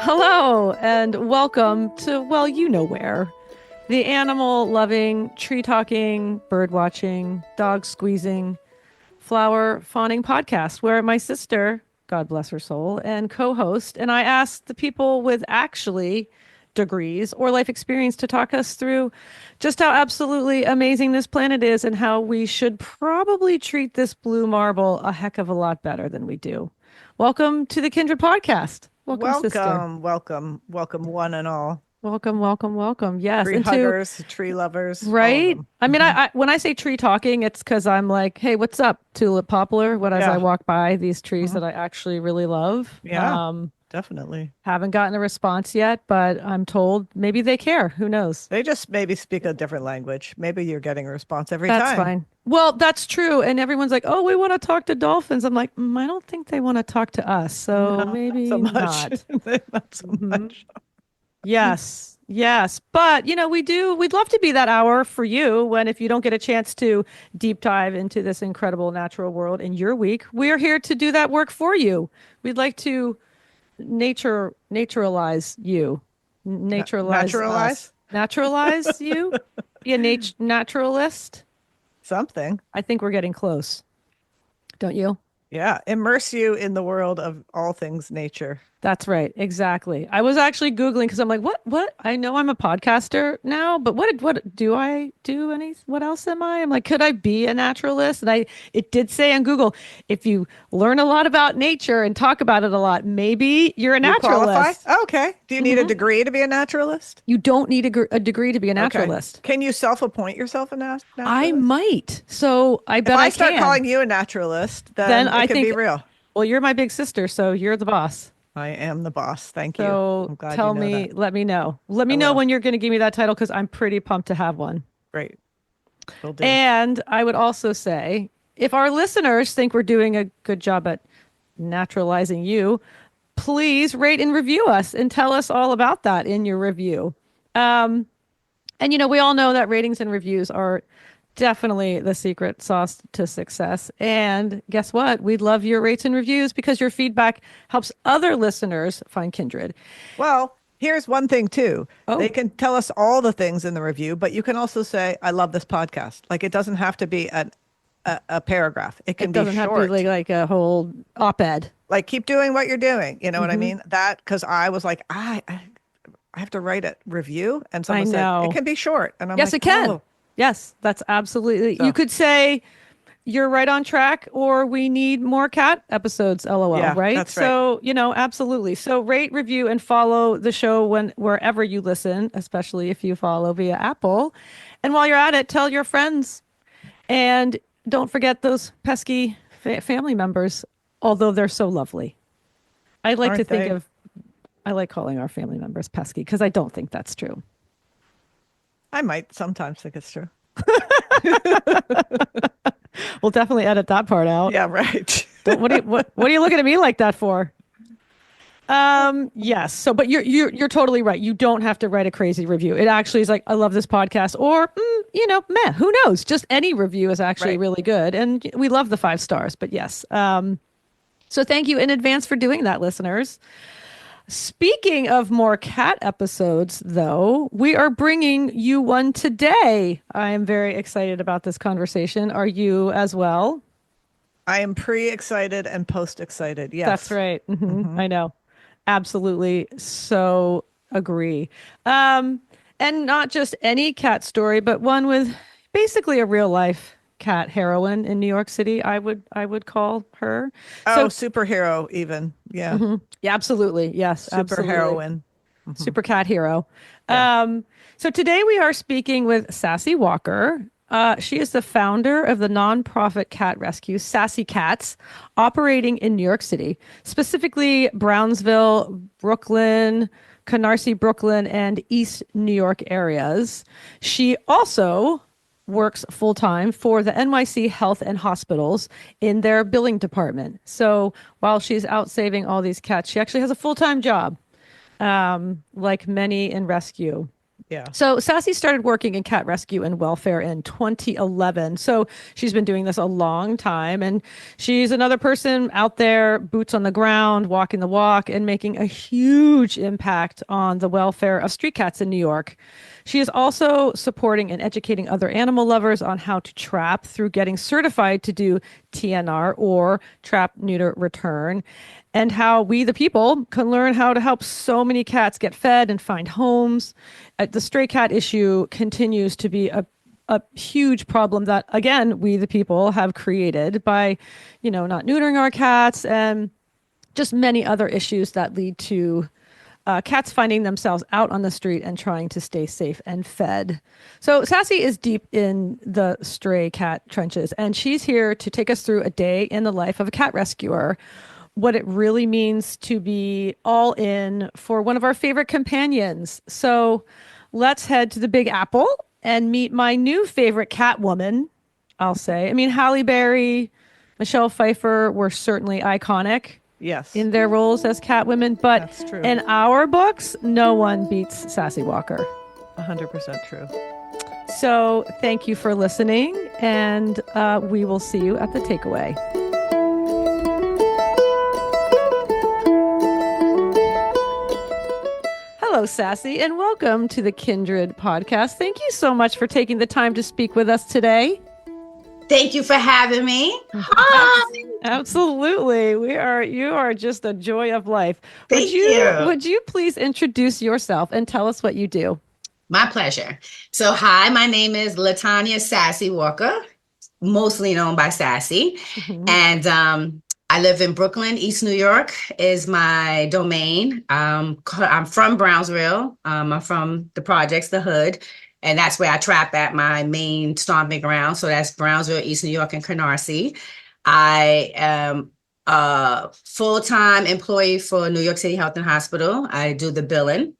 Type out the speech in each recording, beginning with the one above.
Hello and welcome to, well, you know where. The animal loving, tree talking, bird watching, dog squeezing, flower fawning podcast where my sister, God bless her soul, and co-host, and I asked the people with actually degrees or life experience to talk us through just how absolutely amazing this planet is and how we should probably treat this blue marble a heck of a lot better than we do. Welcome to the Kindred Podcast. Welcome, sister. Welcome, one and all. Welcome, welcome, welcome. Yes. Tree huggers, tree lovers. Right? I mean, I when I say tree talking, it's because I'm like, hey, what's up, tulip poplar? As I walk by these trees that I actually really love. Yeah, definitely. Haven't gotten a response yet, but I'm told maybe they care. Who knows? They just maybe speak a different language. Maybe you're getting a response every That's time. That's fine. Well, that's true. And everyone's like, oh, we want to talk to dolphins. I'm like, I don't think they want to talk to us. So No, maybe not. not. Not so much. Yes. Yes. But, we'd love to be that hour for you when if you don't get a chance to deep dive into this incredible natural world in your week, we're here to do that work for you. We'd like to naturalize you. Naturalize you. Be a naturalist. Something. I think we're getting close. Don't you? Yeah. Immerse you in the world of all things nature. That's right. Exactly. I was actually Googling because I'm like, what? I know I'm a podcaster now, but what do I do what else am I? I'm like, could I be a naturalist? And it did say on Google, if you learn a lot about nature and talk about it a lot, maybe you're a naturalist. Okay. Do you need a degree to be a naturalist? You don't need a degree to be a naturalist. Okay. Can you self-appoint yourself a naturalist? I might. So I bet if I I start can. calling you a naturalist, then I can be real. Well, you're my big sister, so you're the boss. I am the boss. Thank you. So I'm glad tell you know me, that. let me know. Let me know when you're going to give me that title because I'm pretty pumped to have one. Great. Will do. And I would also say, if our listeners think we're doing a good job at naturalizing you, please rate and review us and tell us all about that in your review. And, we all know that ratings and reviews are definitely the secret sauce to success. And guess what? We'd love your rates and reviews because your feedback helps other listeners find Kindred. Well, here's one thing too. Oh. They can tell us all the things in the review, but you can also say, I love this podcast. Like it doesn't have to be a paragraph. It can be short. It doesn't have to be like a whole op-ed. Like keep doing what you're doing. You know what I mean? That because I was like, I have to write a review. And someone said, it can be short. And I'm yes, like, it can. Oh. Yes, that's absolutely. So. You could say you're right on track or we need more cat episodes, LOL, yeah, right? That's right. So, absolutely. So rate, review, and follow the show wherever you listen, especially if you follow via Apple. And while you're at it, tell your friends. And don't forget those pesky family members, although they're so lovely. I like I like calling our family members pesky because I don't think that's true. I might sometimes think it's true. We'll definitely edit that part out. Yeah, right. What are you looking at me like that for? Yes. So, but you're totally right. You don't have to write a crazy review. It actually is like, I love this podcast, or meh. Who knows? Just any review is actually really good, and we love the 5 stars. But yes. So thank you in advance for doing that, listeners. Speaking of more cat episodes, though, we are bringing you one today. I am very excited about this conversation. Are you as well? I am pre-excited and post-excited. Yes. That's right. I know. Absolutely. So agree. And not just any cat story, but one with basically a real life cat heroine in New York City. I would call her. Oh, superhero even. Yeah. Yeah, absolutely. Yes. Super heroine. Super cat hero. Yeah. So today we are speaking with Sassee Walker. She is the founder of the nonprofit cat rescue, Sassee Cats, operating in New York City, specifically Brownsville, Brooklyn, Canarsie, Brooklyn, and East New York areas. She also works full-time for the NYC Health and Hospitals in their billing department. So while she's out saving all these cats, she actually has a full-time job, like many in rescue. Yeah. So Sassee started working in cat rescue and welfare in 2011. So she's been doing this a long time. And she's another person out there, boots on the ground, walking the walk, and making a huge impact on the welfare of street cats in New York. She is also supporting and educating other animal lovers on how to trap through getting certified to do TNR, or trap, neuter, return, and how we, the people, can learn how to help so many cats get fed and find homes. The stray cat issue continues to be a huge problem that, again, we, the people, have created by, not neutering our cats, and just many other issues that lead to cats finding themselves out on the street and trying to stay safe and fed. So Sassee is deep in the stray cat trenches, and she's here to take us through a day in the life of a cat rescuer, what it really means to be all in for one of our favorite companions. So let's head to the Big Apple and meet my new favorite cat woman, I'll say. I mean, Halle Berry, Michelle Pfeiffer were certainly iconic. Yes. In their roles as Catwomen, but that's true. In our books, no one beats Sassee Walker. 100% true. So thank you for listening, and we will see you at the takeaway. Hello, Sassee, and welcome to the Kindred podcast. Thank you so much for taking the time to speak with us today. Thank you for having me. Hi. Absolutely. You are just a joy of life. Thank you. Would you please introduce yourself and tell us what you do? My pleasure. So, hi, my name is LaTanya Sassee Walker, mostly known by Sassee. Mm-hmm. And I live in Brooklyn. East New York is my domain. I'm from Brownsville. I'm from the projects, the hood. And that's where I trap at my main stomping ground. So that's Brownsville, East New York, and Canarsie. I am a full-time employee for New York City Health and Hospital. I do the billing,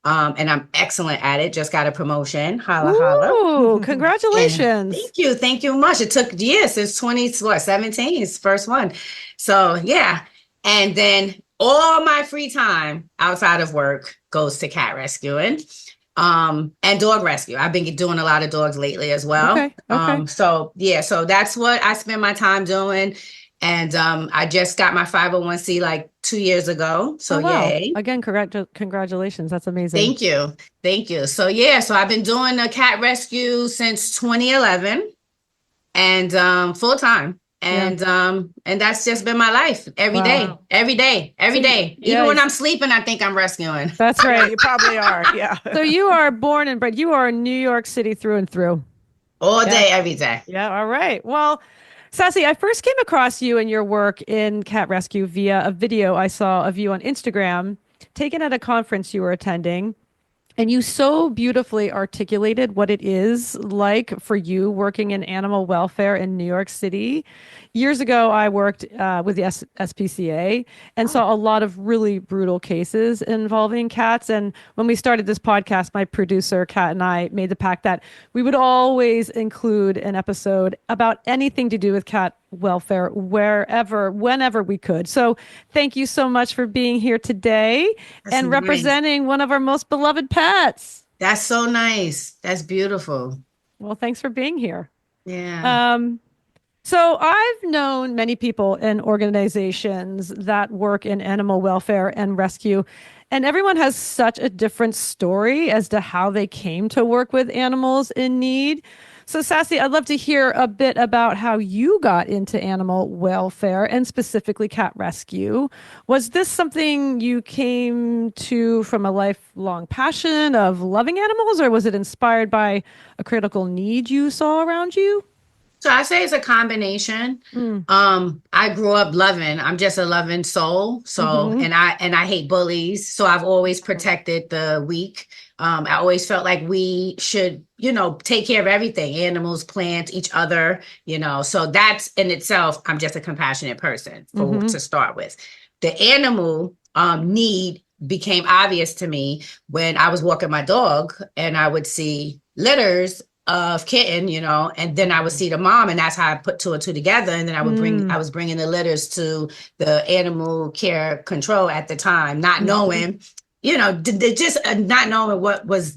and I'm excellent at it. Just got a promotion. Holla, holla. Congratulations. Thank you. Thank you much. It took years. Since 2017 is the first one. So, yeah. And then all my free time outside of work goes to cat rescuing. And dog rescue. I've been doing a lot of dogs lately as well. Okay. So that's what I spend my time doing. And I just got my 501c like 2 years ago. So yay. Again, congratulations. That's amazing. Thank you. So so I've been doing a cat rescue since 2011 and full time. And that's just been my life every day. Even when I'm sleeping, I think I'm rescuing. That's right. You probably are. Yeah. So you are born and bred. You are New York City through and through. All day, every day. Yeah. All right. Well, Sassee, I first came across you and your work in cat rescue via a video I saw of you on Instagram, taken at a conference you were attending. And you so beautifully articulated what it is like for you working in animal welfare in New York City. Years ago, I worked with the SPCA and saw a lot of really brutal cases involving cats. And when we started this podcast, my producer, Kat, and I made the pact that we would always include an episode about anything to do with cat welfare whenever we could. So thank you so much for being here today and representing one of our most beloved pets. That's so nice. That's beautiful. Well, thanks for being here. Yeah. So I've known many people in organizations that work in animal welfare and rescue, and everyone has such a different story as to how they came to work with animals in need. So Sassee, I'd love to hear a bit about how you got into animal welfare and specifically cat rescue. Was this something you came to from a lifelong passion of loving animals, or was it inspired by a critical need you saw around you? So I say it's a combination. I grew up loving. I'm just a loving soul. So and I hate bullies. So I've always protected the weak. I always felt like we should, take care of everything, animals, plants, each other, So that's in itself, I'm just a compassionate person to start with. The animal need became obvious to me when I was walking my dog and I would see litters of kitten, and then I would see the mom, and that's how I put two and two together. And then I was bringing the litters to the animal care control at the time, not knowing, just not knowing what was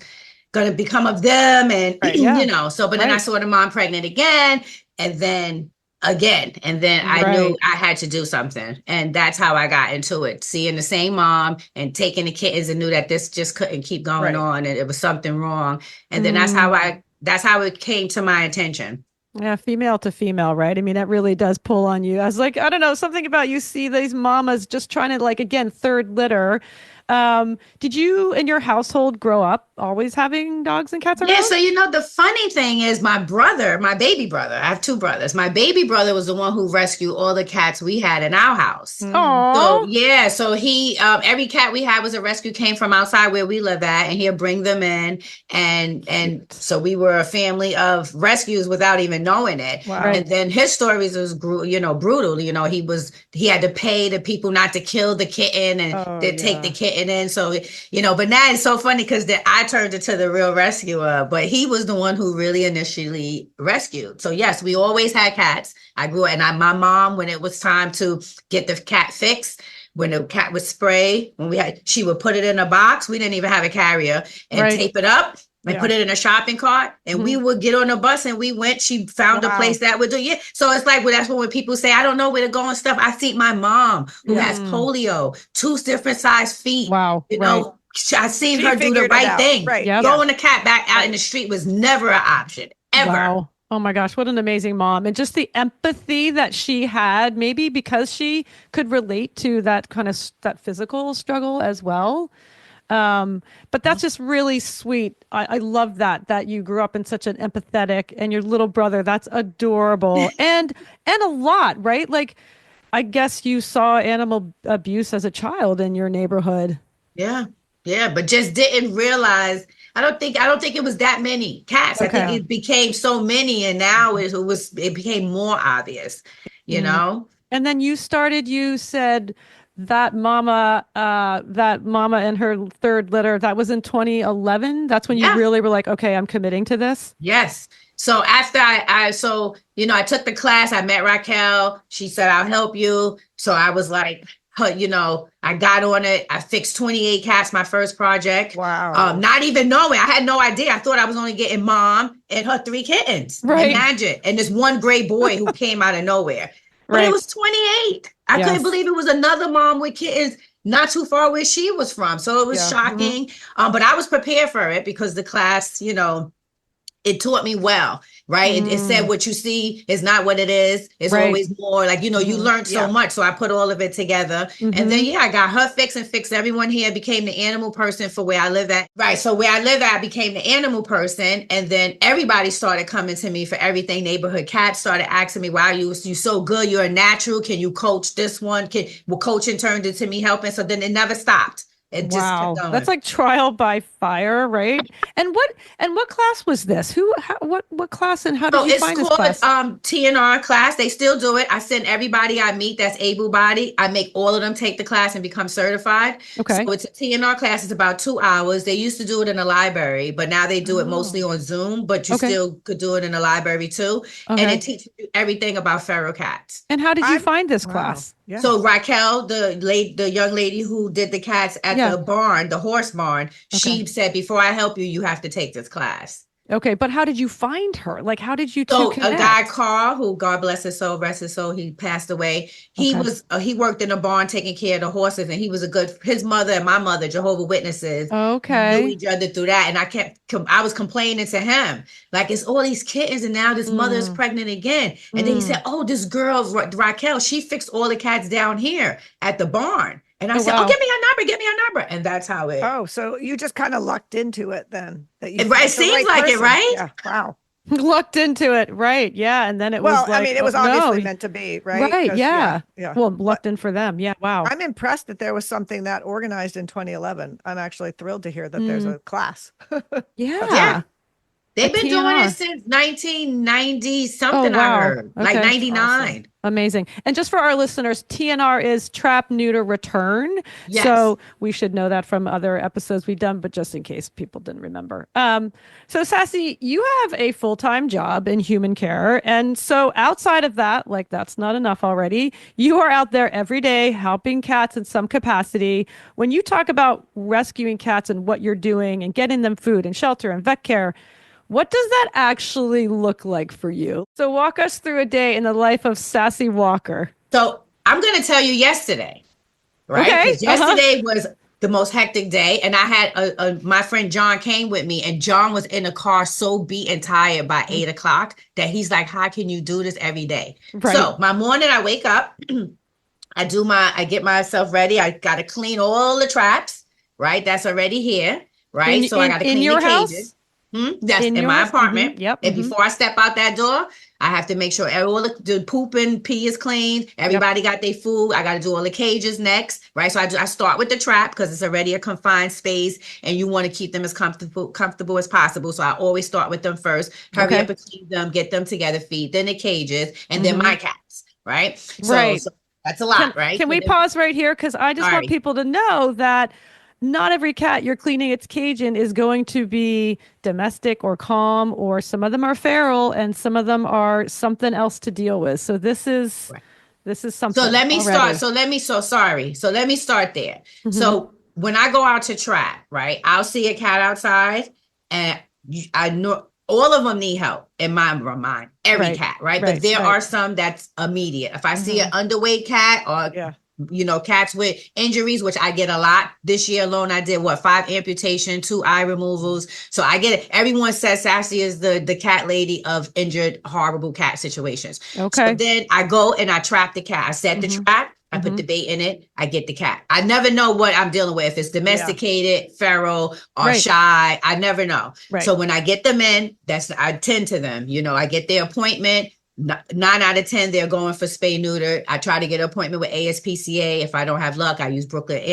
going to become of them. And, yeah. but then I saw the mom pregnant again, and then again. And then I knew I had to do something. And that's how I got into it. Seeing the same mom and taking the kittens, and knew that this just couldn't keep going on, and it was something wrong. And then that's how it came to my attention. Yeah, female to female, right? I mean, that really does pull on you. I was like, I don't know, something about you see these mamas just trying to, like, again, third litter. Did you in your household grow up always having dogs and cats around? Yeah, so the funny thing is my baby brother, I have two brothers. My baby brother was the one who rescued all the cats we had in our house. So he every cat we had was a rescue, came from outside where we live at, and he'll bring them in, and so we were a family of rescues without even knowing it. Wow. And then his stories was brutal. He had to pay the people not to kill the kitten, and they take the kitten in. So but now it's so funny because I turned into the real rescuer, but he was the one who really initially rescued. So yes, we always had cats. I grew up, and my mom, when it was time to get the cat fixed, when the cat was sprayed, she would put it in a box. We didn't even have a carrier, and tape it up and put it in a shopping cart, and we would get on the bus and we went. She found a place that would do it. So it's like, that's when people say, I don't know where to go and stuff. I see my mom who has polio, 2 different size feet. Wow. I seen her do the right thing. Throwing the cat back out in the street was never an option, ever. Wow. Oh my gosh, what an amazing mom. And just the empathy that she had, maybe because she could relate to that kind of that physical struggle as well. But that's just really sweet. I love that you grew up in such an empathetic, and your little brother, that's adorable. and a lot, right? Like, I guess you saw animal abuse as a child in your neighborhood. Yeah, but just didn't realize. I don't think it was that many cats. I think it became so many, and now it became more obvious, And then you said that mama and her third litter, that was in 2011. That's when you really were like, okay, I'm committing to this. Yes. So after I took the class, I met Raquel. She said, I'll help you. So I was like, I got on it. I fixed 28 cats, my first project. Wow. Not even knowing. I had no idea. I thought I was only getting mom and her 3 kittens. Right. Imagine. And this one gray boy who came out of nowhere. But it was 28. I couldn't believe it was another mom with kittens not too far where she was from. So it was shocking. But I was prepared for it because the class, it taught me well, right? It said what you see is not what it is. It's always more, like, you learned so much. So I put all of it together. And then, I got her fixed and fixed everyone here, became the animal person for where I live at. Right. So where I live at, I became the animal person. And then everybody started coming to me for everything. Neighborhood cats started asking me, wow, you so good. You're a natural. Can you coach this one? Coaching turned into me helping. So then it never stopped. It just kept going. That's like trial by fire, right? And what class was this? What class, and how did you find this class? It's called TNR class. They still do it. I send everybody I meet that's able-bodied. I make all of them take the class and become certified. Okay. So it's a TNR class. It's about 2 hours. They used to do it in a library, but now they do it mostly on Zoom, but you still could do it in a library too. And it teaches you everything about feral cats. And how did you find this class? Yeah. So Raquel, the young lady who did the cats at the barn, the horse barn, she said, before I help you, you have to take this class. Okay, but how did you find her? Like, how did you So connect? A guy, Carl, who, God bless his soul, rest his soul, he passed away. He was he worked in a barn taking care of the horses, and he was his mother and my mother, Jehovah's Witnesses, knew each other through that. And I was complaining to him, like, it's all these kittens, and now this mother is pregnant again. And then he said, oh, this girl, Raquel, she fixed all the cats down here at the barn. And I said, give me your number. And that's how it. Oh, so you just kind of lucked into it then. It seems like it, right? Yeah. Wow. Lucked into it, right? Yeah. And then it was like, it was obviously meant to be, right? Right. Yeah. Well, lucked in for them. Yeah. Wow. I'm impressed that there was something that organized in 2011. I'm actually thrilled to hear that there's a class. Yeah. They've been doing it since 1990 something. I heard like 99. Awesome. Amazing. And just for our listeners, TNR is trap, neuter, return. Yes. So we should know that from other episodes we've done, but just in case people didn't remember. So Sassee, you have a full-time job in human care. And so outside of that, like that's not enough already, you are out there every day helping cats in some capacity. When you talk about rescuing cats and what you're doing and getting them food and shelter and vet care, what does that actually look like for you? So walk us through a day in the life of Sassee Walker. So I'm going to tell you yesterday, right? Okay. Yesterday was the most hectic day. And I had my friend John came with me, and John was in the car so beat and tired by 8 o'clock that he's like, how can you do this every day? Right. So my morning, I wake up, I get myself ready. I got to clean all the traps, right? That's already here, right? So I got to clean the cages. That's in my apartment. Yep. And before I step out that door, I have to make sure all the poop and pee is cleaned. Everybody got their food. I got to do all the cages next, right? So I start with the trap because it's already a confined space, and you want to keep them as comfortable as possible. So I always start with them first. Hurry up and clean them, get them together, feed then the cages, and then my cats, right? So that's a lot, right? Can we pause right here? Because I just want people to know that not every cat you're cleaning its cage in is going to be domestic or calm, or some of them are feral and some of them are something else to deal with. So this is something. So let me start. So let me start there. So when I go out to trap, right, I'll see a cat outside, and I know all of them need help in my mind. Every cat, right? But there are some that's immediate. If I see an underweight cat or cats with injuries, which I get a lot. This year alone, I did 5 amputation, 2 eye removals. So I get it. Everyone says Sassee is the cat lady of injured, horrible cat situations. Okay. So then I go and I trap the cat. I set the trap. I put the bait in it. I get the cat. I never know what I'm dealing with. If it's domesticated, feral, or shy. I never know. Right. So when I get them in, I tend to them. I get their appointment. 9 out of 10, they're going for spay neuter. I try to get an appointment with ASPCA. If I don't have luck, I use Brooklyn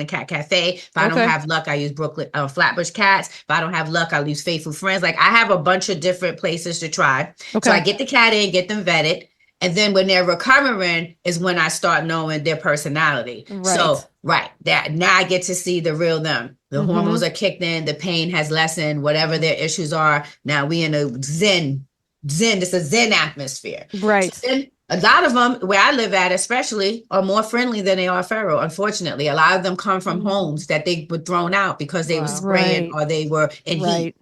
Cat Cafe. If I don't have luck, I use Brooklyn Flatbush Cats. If I don't have luck, I'll use Faithful Friends. Like, I have a bunch of different places to try. So I get the cat in, get them vetted. And then when they're recovering is when I start knowing their personality. Right. So, that now I get to see the real them. The hormones are kicked in, the pain has lessened, whatever their issues are. Now we in a zen, it's a zen atmosphere. Right. So then a lot of them, where I live at especially, are more friendly than they are feral. Unfortunately, a lot of them come from homes that they were thrown out because they were spraying or they were in heat.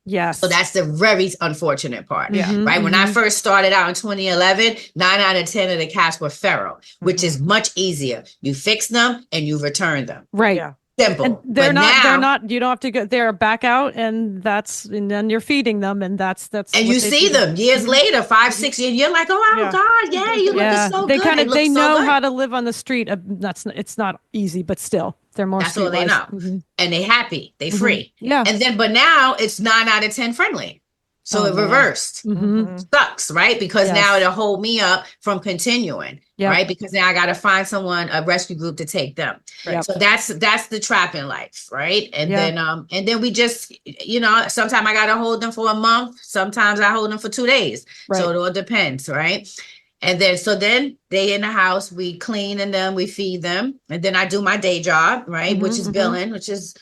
Yes. So that's the very unfortunate part. Right. When I first started out in 2011, 9 out of 10 of the cats were feral, which is much easier. You fix them and you return them. Right. Yeah. Simple. And they're not, you don't have to go, they're back out, and then you're feeding them, and that's. And you see them years later, 5, 6 years, you're like, oh God, you look so good. They know how to live on the street. It's not easy, but still, they're more. That's all they know. And they happy, they free. Yeah. And then, but now it's 9 out of 10 friendly. So it reversed. Sucks, right? Because now it'll hold me up from continuing, right? Because now I got to find a rescue group to take them. Right. So that's the trapping life, right? And then we just, sometimes I got to hold them for a month. Sometimes I hold them for 2 days. Right. So it all depends, right? And then they in the house, we clean and then we feed them. And then I do my day job, right? Which is billing, which is,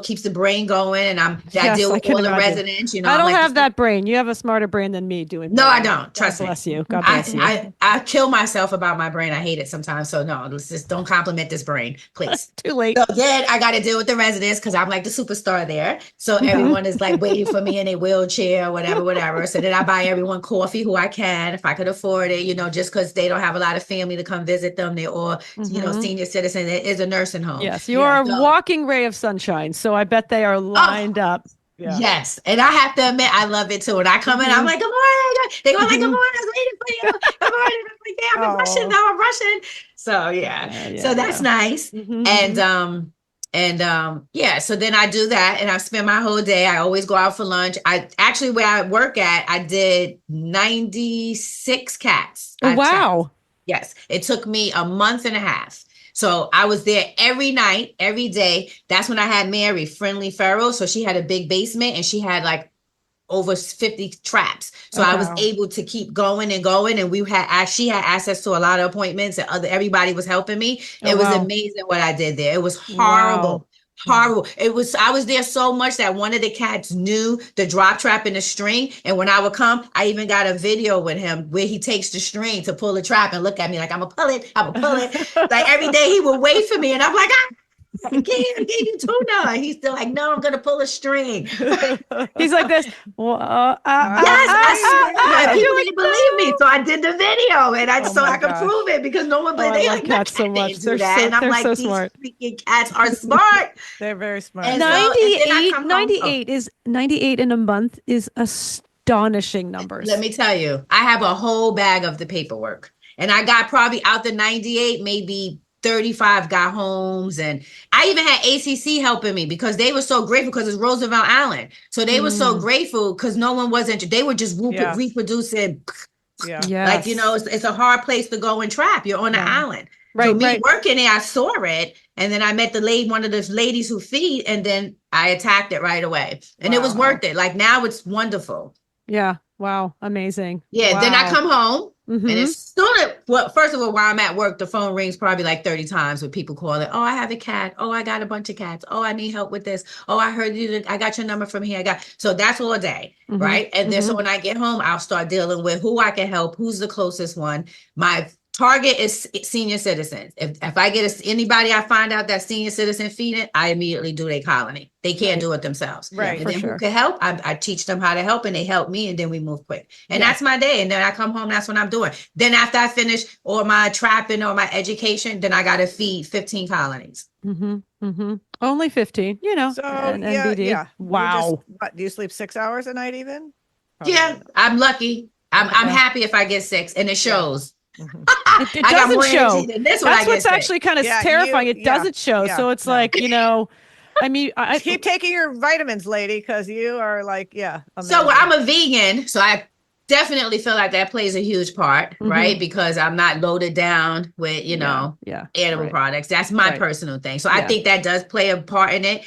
keeps the brain going. And I deal with all the residents, I don't have that brain. You have a smarter brain than me doing. No, I don't. Trust me. Bless you. God bless you. I kill myself about my brain. I hate it sometimes. So no, let's just don't compliment this brain, please. Too late. So then I got to deal with the residents because I'm like the superstar there. So everyone is like waiting for me in a wheelchair, whatever. So then I buy everyone coffee who I can, if I could afford it, just because they don't have a lot of family to come visit them. They're all, senior citizens. It is a nursing home. Yes, you are a walking ray of sunshine. So I bet they are lined up. Yeah. Yes. And I have to admit, I love it too. When I come in, I'm like, good morning. They go like, good morning. I was waiting for you. Good morning. I'm like, yeah, I'm rushing. Now I'm rushing. So, so that's nice. So then I do that and I spend my whole day. I always go out for lunch. Where I work at, I did 96 cats. Oh, wow. Yes. It took me a month and a half. So I was there every night, every day. That's when I had Mary, friendly feral. So she had a big basement and she had like over 50 traps. So I was able to keep going and going. And she had access to a lot of appointments and everybody was helping me. It was amazing what I did there. It was horrible. Horrible. I was there so much that one of the cats knew the drop trap and the string. And when I would come, I even got a video with him where he takes the string to pull the trap and look at me like, I'm gonna pull it. Like every day he would wait for me. And I'm like, I gave you tuna. And he's still like, no, I'm gonna pull a string. He's like this. Well, yes, I swear. People didn't believe me, so I did the video, and I could prove it because no one believed. They like cats so much. They're that. And I'm like, so these smart. Freaking cats are smart. They're very smart. And 98 in a month is astonishing numbers. Let me tell you, I have a whole bag of the paperwork, and I got probably out the 98, maybe 35 got homes. And I even had ACC helping me because they were so grateful because it's Roosevelt Island. So they were so grateful because no one wasn't, they were just reproducing. Yeah. Like, it's a hard place to go and trap. You're on the island. Right. So me working there, I saw it. And then I met one of those ladies who feed, and then I attacked it right away. And it was worth it. Like now it's wonderful. Yeah. Wow. Amazing. Yeah. Wow. Then I come home. Mm-hmm. And as soon as, first of all, while I'm at work, the phone rings probably like 30 times with people calling. Oh, I have a cat. Oh, I got a bunch of cats. Oh, I need help with this. Oh, I heard you. I got your number from here. So that's all day. Mm-hmm. Right. And then so when I get home, I'll start dealing with who I can help. Who's the closest one? My target is senior citizens. If I get anybody I find out that senior citizen feeding, I immediately do their colony. They can't do it themselves. Right. And then who can help? I teach them how to help, and they help me, and then we move quick. And that's my day. And then I come home, that's what I'm doing. Then after I finish or my trapping or my education, then I got to feed 15 colonies. Only 15, So yeah. Wow. Do you sleep 6 hours a night even? Probably not. I'm lucky. I'm happy if I get 6, and it shows. It doesn't show. That's what's actually kind of terrifying. It doesn't show. So it's like, I mean, I keep taking your vitamins, lady, because you are like, amazing. So I'm a vegan, so I definitely feel like that plays a huge part, right? Because I'm not loaded down with, animal products. That's my personal thing. So I think that does play a part in it.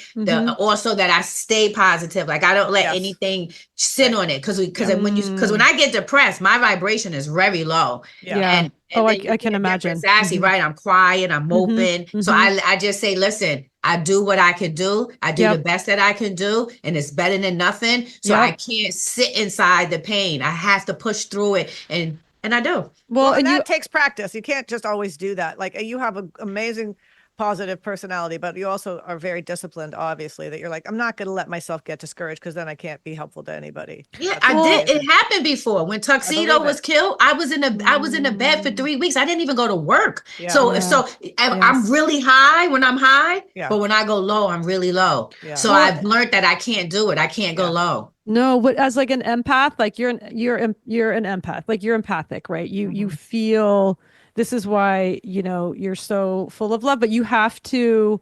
Also that I stay positive. Like I don't let anything sit on it. Because when I get depressed, my vibration is very low. And I can imagine. Sassy, right? I'm quiet, I'm moping. So I just say, listen, I do what I can do. I do the best that I can do, and it's better than nothing. So I can't sit inside the pain. I have to push through it, and I do. Well, and that takes practice. You can't just always do that. Like you have an amazing positive personality, but you also are very disciplined, obviously, that you're like, I'm not going to let myself get discouraged because then I can't be helpful to anybody. Yeah, I did. It happened before. When Tuxedo was killed, I was in the bed for 3 weeks. I didn't even go to work. I'm really high when I'm high, but when I go low, I'm really low. So I've learned that I can't do it. I can't go low. No, but as like an empath, like you're an empath, like you're empathic, right? You feel. This is why, you're so full of love, but you have to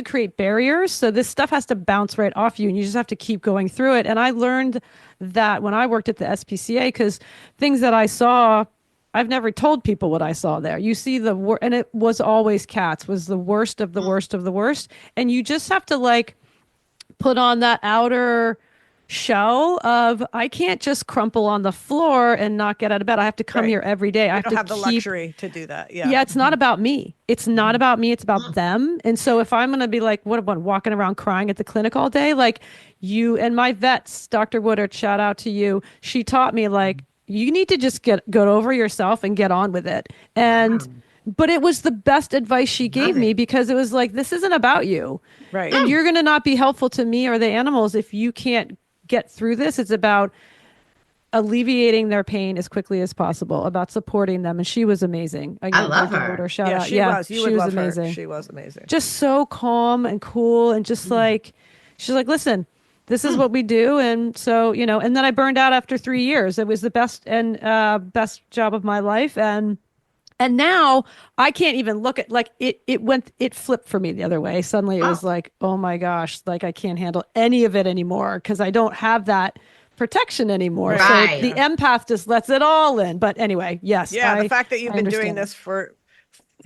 create barriers. So this stuff has to bounce right off you, and you just have to keep going through it. And I learned that when I worked at the SPCA, because things that I saw, I've never told people what I saw there. You see and it was always cats, was the worst of the worst of the worst. And you just have to like put on that outer shell of I can't just crumple on the floor and not get out of bed. I have to come here every day. I have the luxury to do that. Yeah, it's not about me. It's not about me. It's about them. And so if I'm going to be like, what about walking around crying at the clinic all day? Like you and my vets, Dr. Woodard, shout out to you. She taught me like, you need to just get over yourself and get on with it. And but it was the best advice she gave me because it was like, this isn't about you. Right. And you're going to not be helpful to me or the animals if you can't get through this. It's about alleviating their pain as quickly as possible, about supporting them. And she was amazing. Again, I love her. Shout out. She was. She was amazing. She was amazing. Just so calm and cool. And just like, she's like, listen, this is what we do. And so, and then I burned out after 3 years. It was the best best job of my life. And now I can't even look at it flipped for me the other way. Suddenly it was like, oh my gosh, like I can't handle any of it anymore because I don't have that protection anymore. Right. So the empath just lets it all in. But anyway, yes. Yeah. The fact that you've been doing this for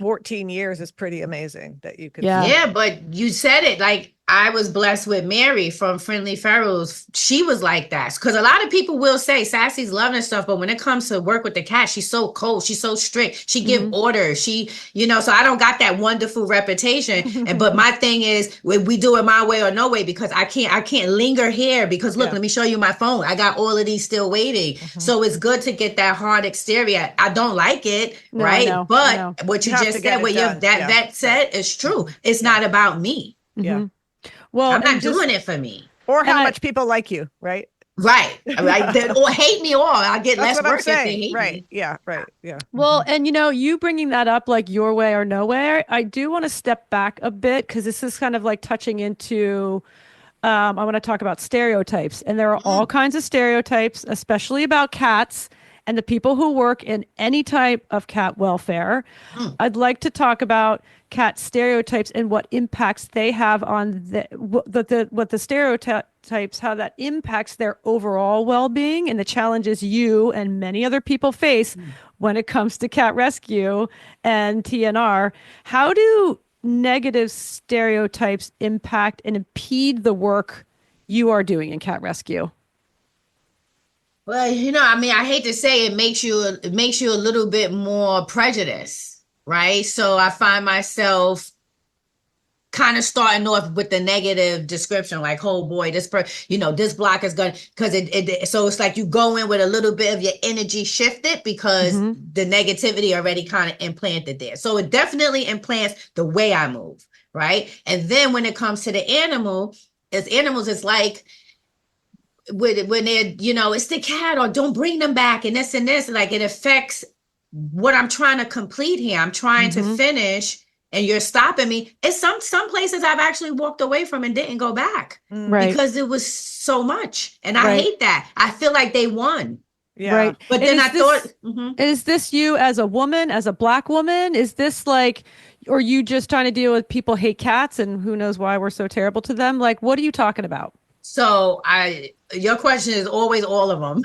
14 years is pretty amazing that you could. Yeah. But you said it like I was blessed with Mary from Friendly Ferals. She was like that. Because a lot of people will say Sassee's loving and stuff, but when it comes to work with the cat, she's so cold. She's so strict. She give orders. She, so I don't got that wonderful reputation. But my thing is, we do it my way or no way, because I can't linger here because look, let me show you my phone. I got all of these still waiting. So it's good to get that hard exterior. I don't like it, right? But what you just said, that said is true. It's not about me. Yeah. Well, I'm not doing it for me. Or how much people like you, right? Right. Or hate me, or I get less work if they hate me. Yeah. Right. Yeah. Well, and you bringing that up, like your way or no way, I do want to step back a bit, because this is kind of like touching into, I want to talk about stereotypes. And there are all kinds of stereotypes, especially about cats and the people who work in any type of cat welfare. I'd like to talk about cat stereotypes and what impacts they have on what the stereotypes, how that impacts their overall well-being, and the challenges you and many other people face when it comes to cat rescue and TNR. How do negative stereotypes impact and impede the work you are doing in cat rescue? Well, I hate to say it makes you a little bit more prejudiced, right? So I find myself kind of starting off with the negative description, like, oh boy, this block is going, because so it's like you go in with a little bit of your energy shifted, because the negativity already kind of implanted there. So it definitely implants the way I move, right? And then when it comes to the animals, it's like, when they're, it's the cat, or don't bring them back, and this, like, it affects what I'm trying to complete here. I'm trying to finish, and you're stopping me. It's some places I've actually walked away from and didn't go back, because it was so much. And I hate that. I feel like they won. Yeah. Right. But then I thought, is this you as a woman, as a Black woman? Is this like, or you just trying to deal with people hate cats and who knows why we're so terrible to them? Like, what are you talking about? So your question is always all of them.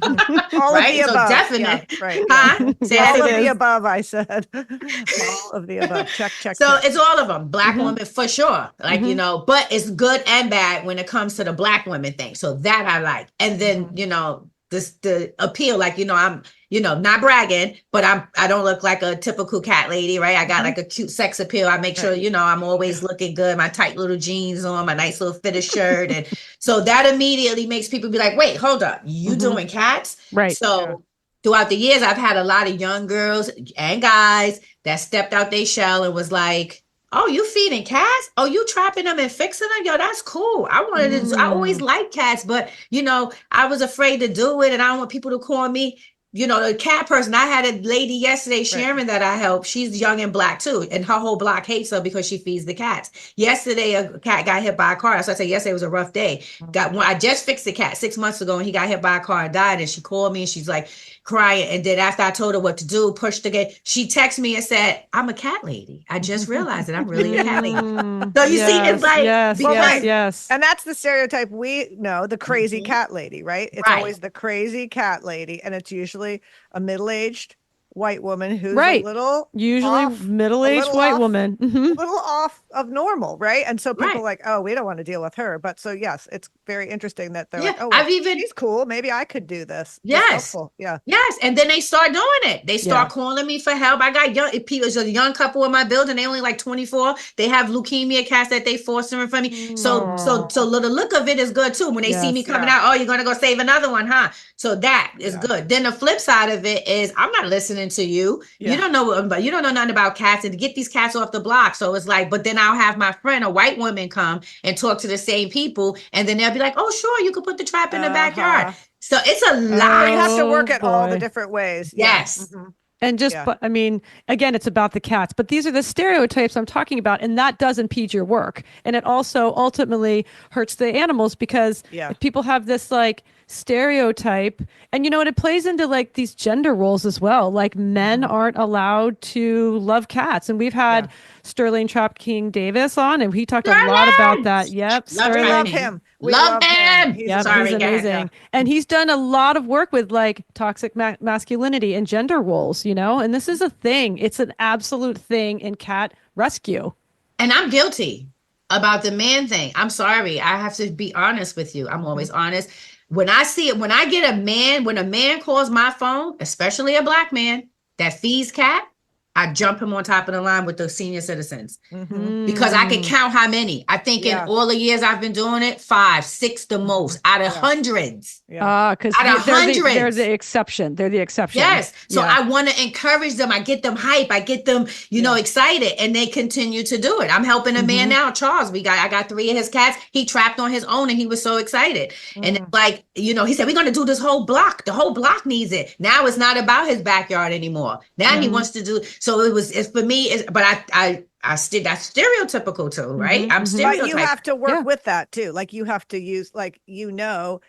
All right? of the above. Definite. Yeah, right. Huh? All of the above, I said. All of the above. Check. So it's all of them. Black women for sure. Like, but it's good and bad when it comes to the Black women thing. So that I like. And then, the appeal, like, I'm, not bragging, but I don't look like a typical cat lady, right? I got like a cute sex appeal. I make sure, I'm always looking good, my tight little jeans on, my nice little fitted shirt. And so that immediately makes people be like, wait, hold up, you doing cats? Right. So throughout the years, I've had a lot of young girls and guys that stepped out their shell and was like, oh, you feeding cats? Oh, you trapping them and fixing them? Yo, that's cool. I always liked cats, but I was afraid to do it, and I don't want people to call me, a cat person. I had a lady yesterday, Sharon, that I helped. She's young and Black too, and her whole block hates her because she feeds the cats. Yesterday, a cat got hit by a car. So I said yesterday was a rough day. I just fixed the cat 6 months ago, and he got hit by a car and died. And she called me, and she's like crying. And then after I told her what to do, pushed the gate, she texted me and said, "I'm a cat lady. I just realized that I'm really a cat lady." So you see, it's like, yes. And that's the stereotype we know, the crazy cat lady, right? It's always the crazy cat lady, and it's usually a middle-aged white woman who's a little middle-aged white woman, a little off of normal, right? And so people are like, oh, we don't want to deal with her. But so yes, it's very interesting that they're like, oh, well, she's cool. Maybe I could do this. Yes. Yeah. Yes. And then they start doing it. They start calling me for help. I got young people. There's a young couple in my building. They only like 24. They have leukemia cats that they fostering for me. So the look of it is good too. When they see me coming out, oh, you're gonna go save another one, huh? So that is good. Then the flip side of it is, I'm not listening to you. You don't know nothing about cats, and to get these cats off the block. So it's like, but then I'll have my friend, a white woman, come and talk to the same people, and then they'll be like, oh, sure, you could put the trap in the backyard. So it's a lot. You have to work at all the different ways. Yes. And but I mean, again, it's about the cats, but these are the stereotypes I'm talking about, and that does impede your work. And it also ultimately hurts the animals, because if people have this like stereotype, and it plays into like these gender roles as well. Like men aren't allowed to love cats, and we've had Sterling Trap King Davis on, and he talked a lot about that. Yep, we love him. Love him. He's he's amazing, and he's done a lot of work with like toxic masculinity and gender roles. And this is a thing. It's an absolute thing in cat rescue. And I'm guilty. about the man thing. I'm sorry. I have to be honest with you. I'm always honest. When I see it, when I get a man, when a man calls my phone, especially a black man that feeds cat, I jump him on top of the line with the senior citizens because I could count how many. I think in all the years I've been doing it, 5, 6 the most out of hundreds. Because they're the exception. They're the exception. Yes. So I want to encourage them. I get them hype. I get them, you know, excited, and they continue to do it. I'm helping a man now, Charles. I got 3 of his cats. He trapped on his own, and he was so excited. And it's like, you know, he said, we're going to do this whole block. The whole block needs it. Now it's not about his backyard anymore. Now he wants to do. So it's for me. But I still, that's stereotypical too, right? I'm stereotyping. But you have to work with that too. Like you have to use, like, you know,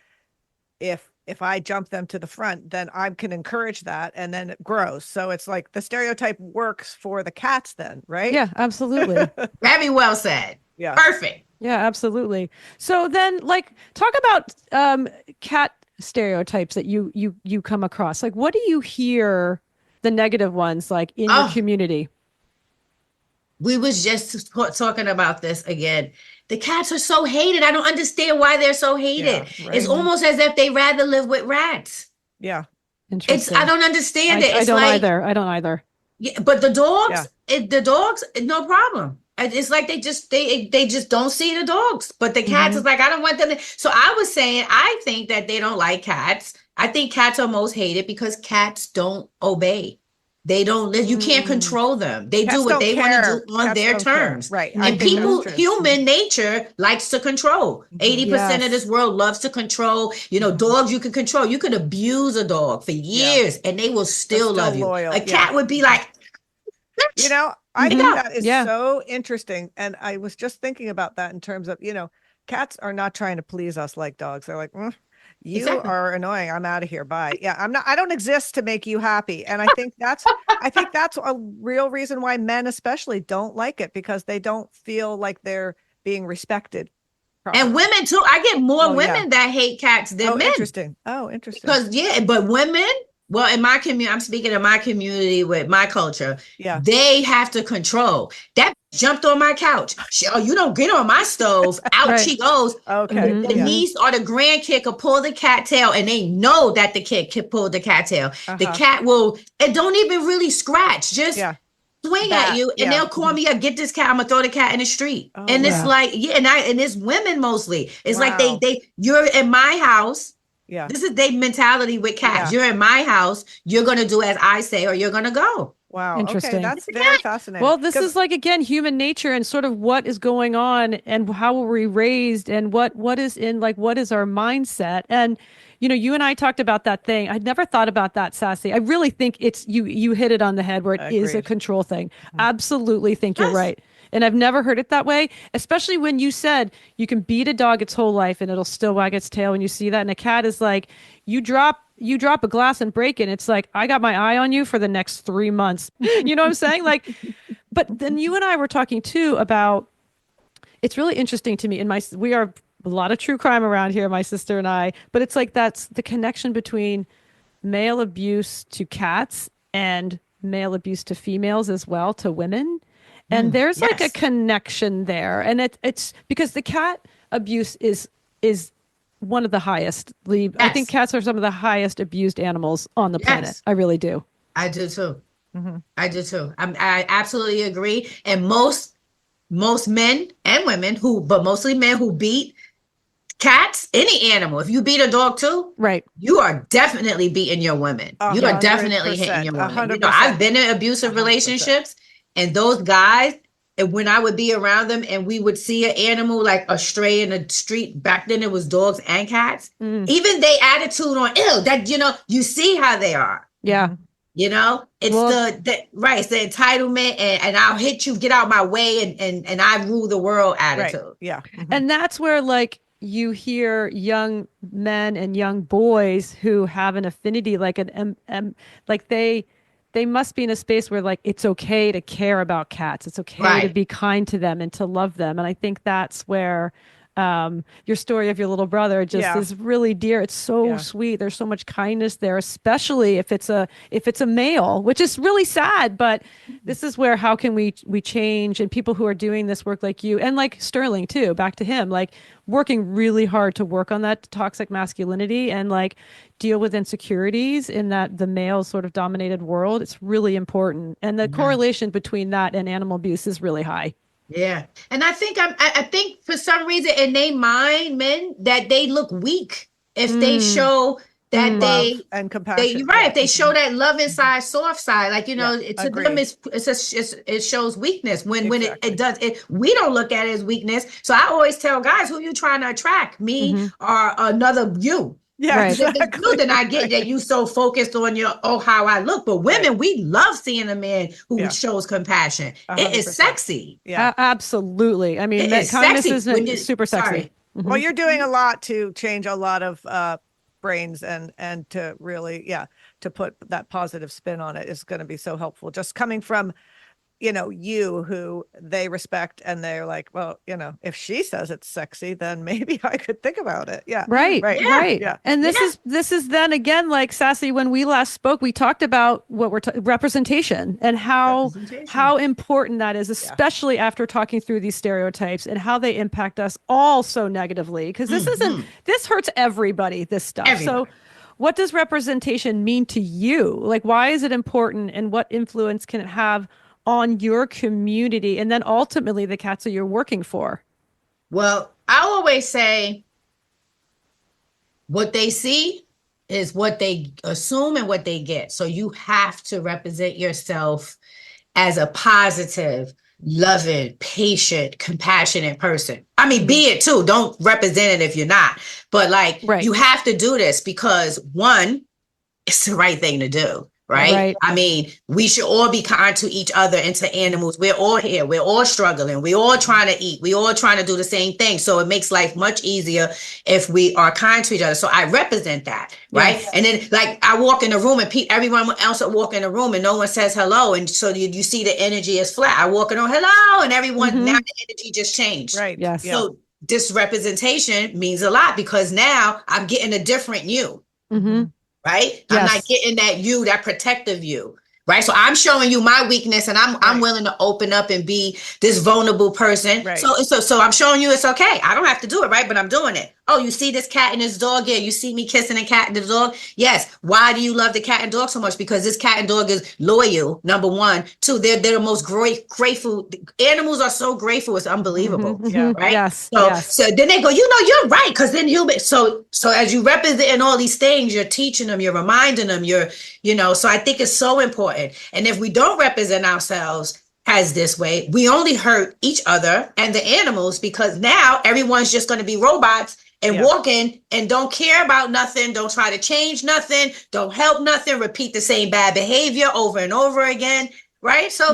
if I jump them to the front, then I can encourage that, and then it grows. So it's like the stereotype works for the cats then, right? Yeah, absolutely. Very well said. Yeah. Perfect. Yeah, absolutely. So then, like, talk about cat stereotypes that you come across. Like, what do you hear the negative ones like in your community? We was just talking about this again. The cats are so hated. I don't understand why they're so hated. Yeah, right. It's almost as if they rather live with rats. Yeah. Interesting. I don't understand it. I don't either. Yeah, but the dogs, the dogs, no problem. It's like they just don't see the dogs. But the cats is like, I don't want them to. So I was saying, I think that they don't like cats. I think cats are most hated because cats don't obey. They don't live. You can't control them. They do what they want to do on their terms. Right. And people, human nature likes to control. 80% of this world loves to control. You know, dogs you can control. You could abuse a dog for years and they will still love you. Loyal. A cat would be like, you know, I think that is so interesting. And I was just thinking about that in terms of, you know, cats are not trying to please us like dogs. They're like, you are annoying. I'm out of here. Bye. Yeah. I don't exist to make you happy. And I think that's a real reason why men especially don't like it, because they don't feel like they're being respected. Probably. And women too. I get more women that hate cats than men. Interesting. Because but women, well, in my community, I'm speaking of my community with my culture. Yeah. They have to control. That jumped on my couch. You don't get on my stove. Out she goes. Okay. The niece or the grandkid could pull the cat tail, and they know that the kid can pull the cat tail. The cat will, and don't even really scratch, just swing at you, and they'll call me up, get this cat, I'm gonna throw the cat in the street. And it's like, and it's women mostly. It's like you're in my house. Yeah. This is their mentality with cats. You're in my house, you're gonna do as I say, or you're gonna go. Wow. Interesting. Okay, that's very fascinating. Well, this is like, again, human nature and sort of what is going on and how were we raised and what is in, like, what is our mindset? And, you know, you and I talked about that thing. I'd never thought about that, Sassee. I really think it's, you hit it on the head where it is a control thing. Absolutely think you're right. And I've never heard it that way, especially when you said you can beat a dog its whole life and it'll still wag its tail when you see that. And a cat is like, you drop a glass and break it. It's like, I got my eye on you for the next 3 months. You know what I'm saying? Like, but then you and I were talking too about, it's really interesting to me. We are a lot of true crime around here, my sister and I, but it's like, that's the connection between male abuse to cats and male abuse to females as well, to women. And there's like a connection there. And it's because the cat abuse is one of the highest. I think cats are some of the highest abused animals on the planet. I really do. I do too. I do too. I absolutely agree. And most men and women but mostly men who beat cats, any animal. If you beat a dog too, right, you are definitely beating your women. You are definitely hitting your women. You know, I've been in abusive 100%. Relationships. And those guys, and when I would be around them and we would see an animal like a stray in the street, back then it was dogs and cats, even their attitude on, that, you know, you see how they are. Yeah. You know, it's it's the entitlement and I'll hit you, get out my way and I rule the world attitude. Right. Yeah. And that's where, like, you hear young men and young boys who have an affinity, like like they must be in a space where, like, it's okay to care about cats. It's okay to be kind to them and to love them. And I think that's where Your story of your little brother just is really dear. It's so sweet. There's so much kindness there, especially if it's a male, which is really sad. But this is where how can we change, and people who are doing this work like you and like Sterling too, back to him, like working really hard to work on that toxic masculinity and like deal with insecurities in that the male sort of dominated world. It's really important. And the correlation between that and animal abuse is really high. Yeah. And I think for some reason in their mind, men, that they look weak if they show that love and compassion. you're right. If they show that love inside, soft side, like, to them, it shows weakness when it does it. We don't look at it as weakness. So I always tell guys, who you trying to attract, me or another you? Yeah, right. Exactly. Then I get that you so focused on how I look, but women, we love seeing a man who shows compassion. 100%. It is sexy. Yeah, absolutely. I mean, kindness is super sexy. Well, you're doing a lot to change a lot of brains and to really, to put that positive spin on it is going to be so helpful. Just coming from, you who they respect, and they're like, well, if she says it's sexy, then maybe I could think about it. Yeah. Right. Yeah. And this is then again, like Sassee, when we last spoke, we talked about what representation and how important that is, especially after talking through these stereotypes and how they impact us all so negatively. Because this hurts everybody, this stuff. So what does representation mean to you? Like, why is it important, and what influence can it have on your community, and then ultimately the cats that you're working for? Well, I always say what they see is what they assume and what they get. So you have to represent yourself as a positive, loving, patient, compassionate person. I mean, be it too. Don't represent it if you're not. But you have to do this because, one, it's the right thing to do. Right? I mean, we should all be kind to each other and to animals. We're all here. We're all struggling. We're all trying to eat. We're all trying to do the same thing. So it makes life much easier if we are kind to each other. So I represent that. Right. Yes. And then I walk in the room and everyone else will walk in the room and no one says hello. And so you see the energy is flat. I walk in on hello and everyone, now the energy just changed. Right. Yes. So this representation means a lot because now I'm getting a different you. Right? Yes. I'm not getting that you, that protective you. Right. So I'm showing you my weakness and I'm willing to open up and be this vulnerable person. Right. So I'm showing you it's okay. I don't have to do it. Right. But I'm doing it. Oh, you see this cat and this dog? Yeah. You see me kissing a cat and the dog? Yes. Why do you love the cat and dog so much? Because this cat and dog is loyal. Number one. Two, they're the most grateful. Animals are so grateful. It's unbelievable. Yeah. Right. Yes. So then they go, you're right. Because then so as you represent all these things, you're teaching them, you're reminding them, so I think it's so important. And if we don't represent ourselves as this way, we only hurt each other and the animals, because now everyone's just going to be robots and walking and don't care about nothing, don't try to change nothing, don't help nothing, repeat the same bad behavior over and over again. Right. So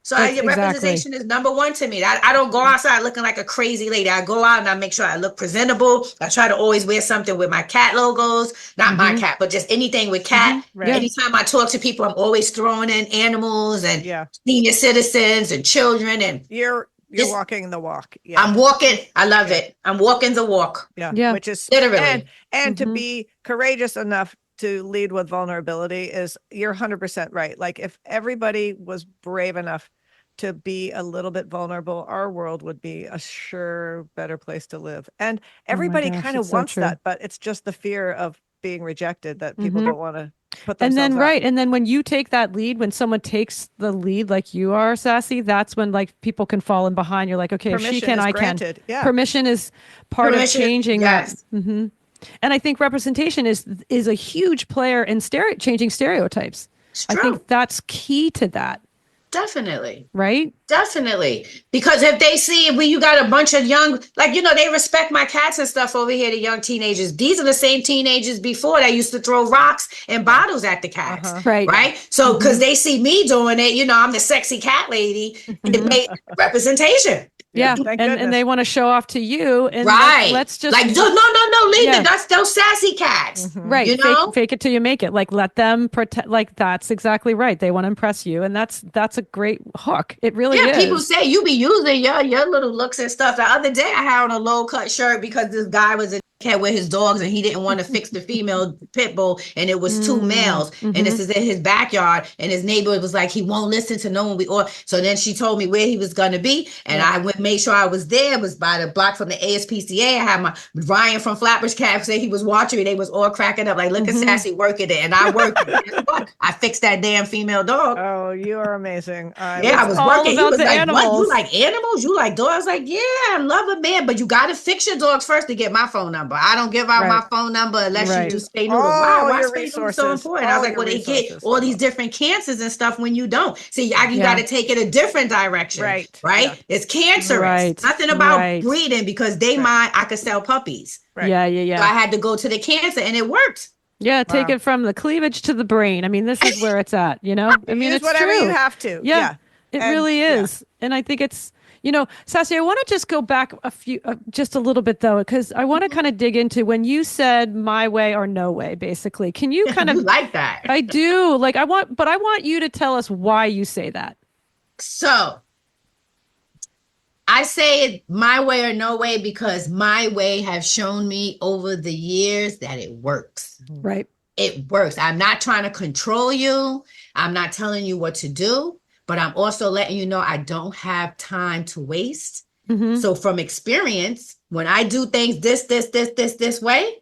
So representation is number one to me. I don't go outside looking like a crazy lady. I go out and I make sure I look presentable. I try to always wear something with my cat logos, not my cat, but just anything with cat. Right. Anytime I talk to people, I'm always throwing in animals and senior citizens and children. And you're walking the walk. Yeah. I'm walking. I love it. I'm walking the walk. Yeah. Which is literally. And to be courageous enough to lead with vulnerability you're 100% right. Like if everybody was brave enough to be a little bit vulnerable, our world would be a better place to live. And everybody kind of wants that, but it's just the fear of being rejected that people don't want to put themselves out. And then when you take that lead, when someone takes the lead like you are, Sassee, that's when people can fall in behind. You're like, okay, if she can, I can. Yeah. Permission is part of changing that. Mm-hmm. And I think representation is a huge player in changing stereotypes. I think that's key to that. Definitely. Right? Definitely. Because if they see you got a bunch of young, they respect my cats and stuff over here, the young teenagers. These are the same teenagers before that used to throw rocks and bottles at the cats. Right? So because they see me doing it, I'm the sexy cat lady. It made representation. Yeah, Thank and goodness. they want to show off to you, and Right. let's just like, no, leave Yeah. it. That's those sassy cats. right. You know? Fake it till you make it. Like let them pretend. Like that's exactly right. They want to impress you, and that's a great hook. It really Yeah, is. people say you be using your little looks and stuff. The other day I had on a low cut shirt because this guy was a cat with his dogs and he didn't want to fix the female pit bull, and it was two males, and this is in his backyard, and his neighbor was like, he won't listen to no one. So then she told me where he was gonna be, and I went made sure I was there. It was by the block from the ASPCA. I had my Ryan from Flappers Cab say he was watching me. They was all cracking up like, look at Sassee working it, and I worked it. Guess what? I fixed that damn female dog. Oh, you are amazing. Yeah, I was all working. He about was the like, "What? animals." You like animals? You like dogs?" I was like, "Yeah, I love a man, but you got to fix your dogs first to get my phone number. I don't give out Right. my phone number unless Right. you do spay neuter. All Why your spay neuter so resources, important?" I was all like, your "Well, they get resources. all these different cancers and stuff when you don't. See, you Yeah. got to take it a different direction, Right. Right? Yeah. It's cancerous. Right. Nothing about Right. breeding because they mind I could sell puppies. Right. Yeah. So I had to go to the cancer, and it worked. Yeah, take Wow. it from the cleavage to the brain. I mean, this is where it's at, you know? I mean, Use it's whatever true. you have to. Yeah, it And- really yeah. is. And I think it's, Sassee, I want to just go back just a little bit though, because I want to kind of dig into when you said my way or no way, basically. Can you kind You of, like that? I do. Like, I want you to tell us why you say that. So I say it my way or no way because my way has shown me over the years that it works. Right. It works. I'm not trying to control you. I'm not telling you what to do, but I'm also letting you know I don't have time to waste. Mm-hmm. So from experience, when I do things this way,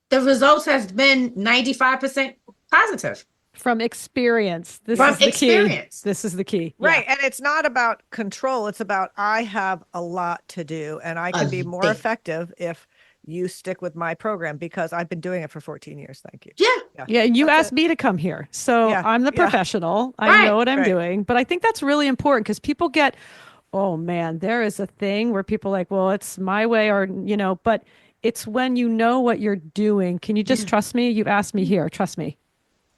the results has been 95% positive. From experience. This From is the experience. key. This is the key. Right. And it's not about control. It's about I have a lot to do and I can be more thing. effective if you stick with my program because I've been doing it for 14 years. Thank you. Yeah. Yeah, you That's asked me to come here. So Yeah, I'm the yeah. professional. I Right, know what I'm right. doing. But I think that's really important because people get, oh man, there is a thing where people are like, well, it's my way or, but it's when you know what you're doing. Can you just trust me? You asked me here. Trust me.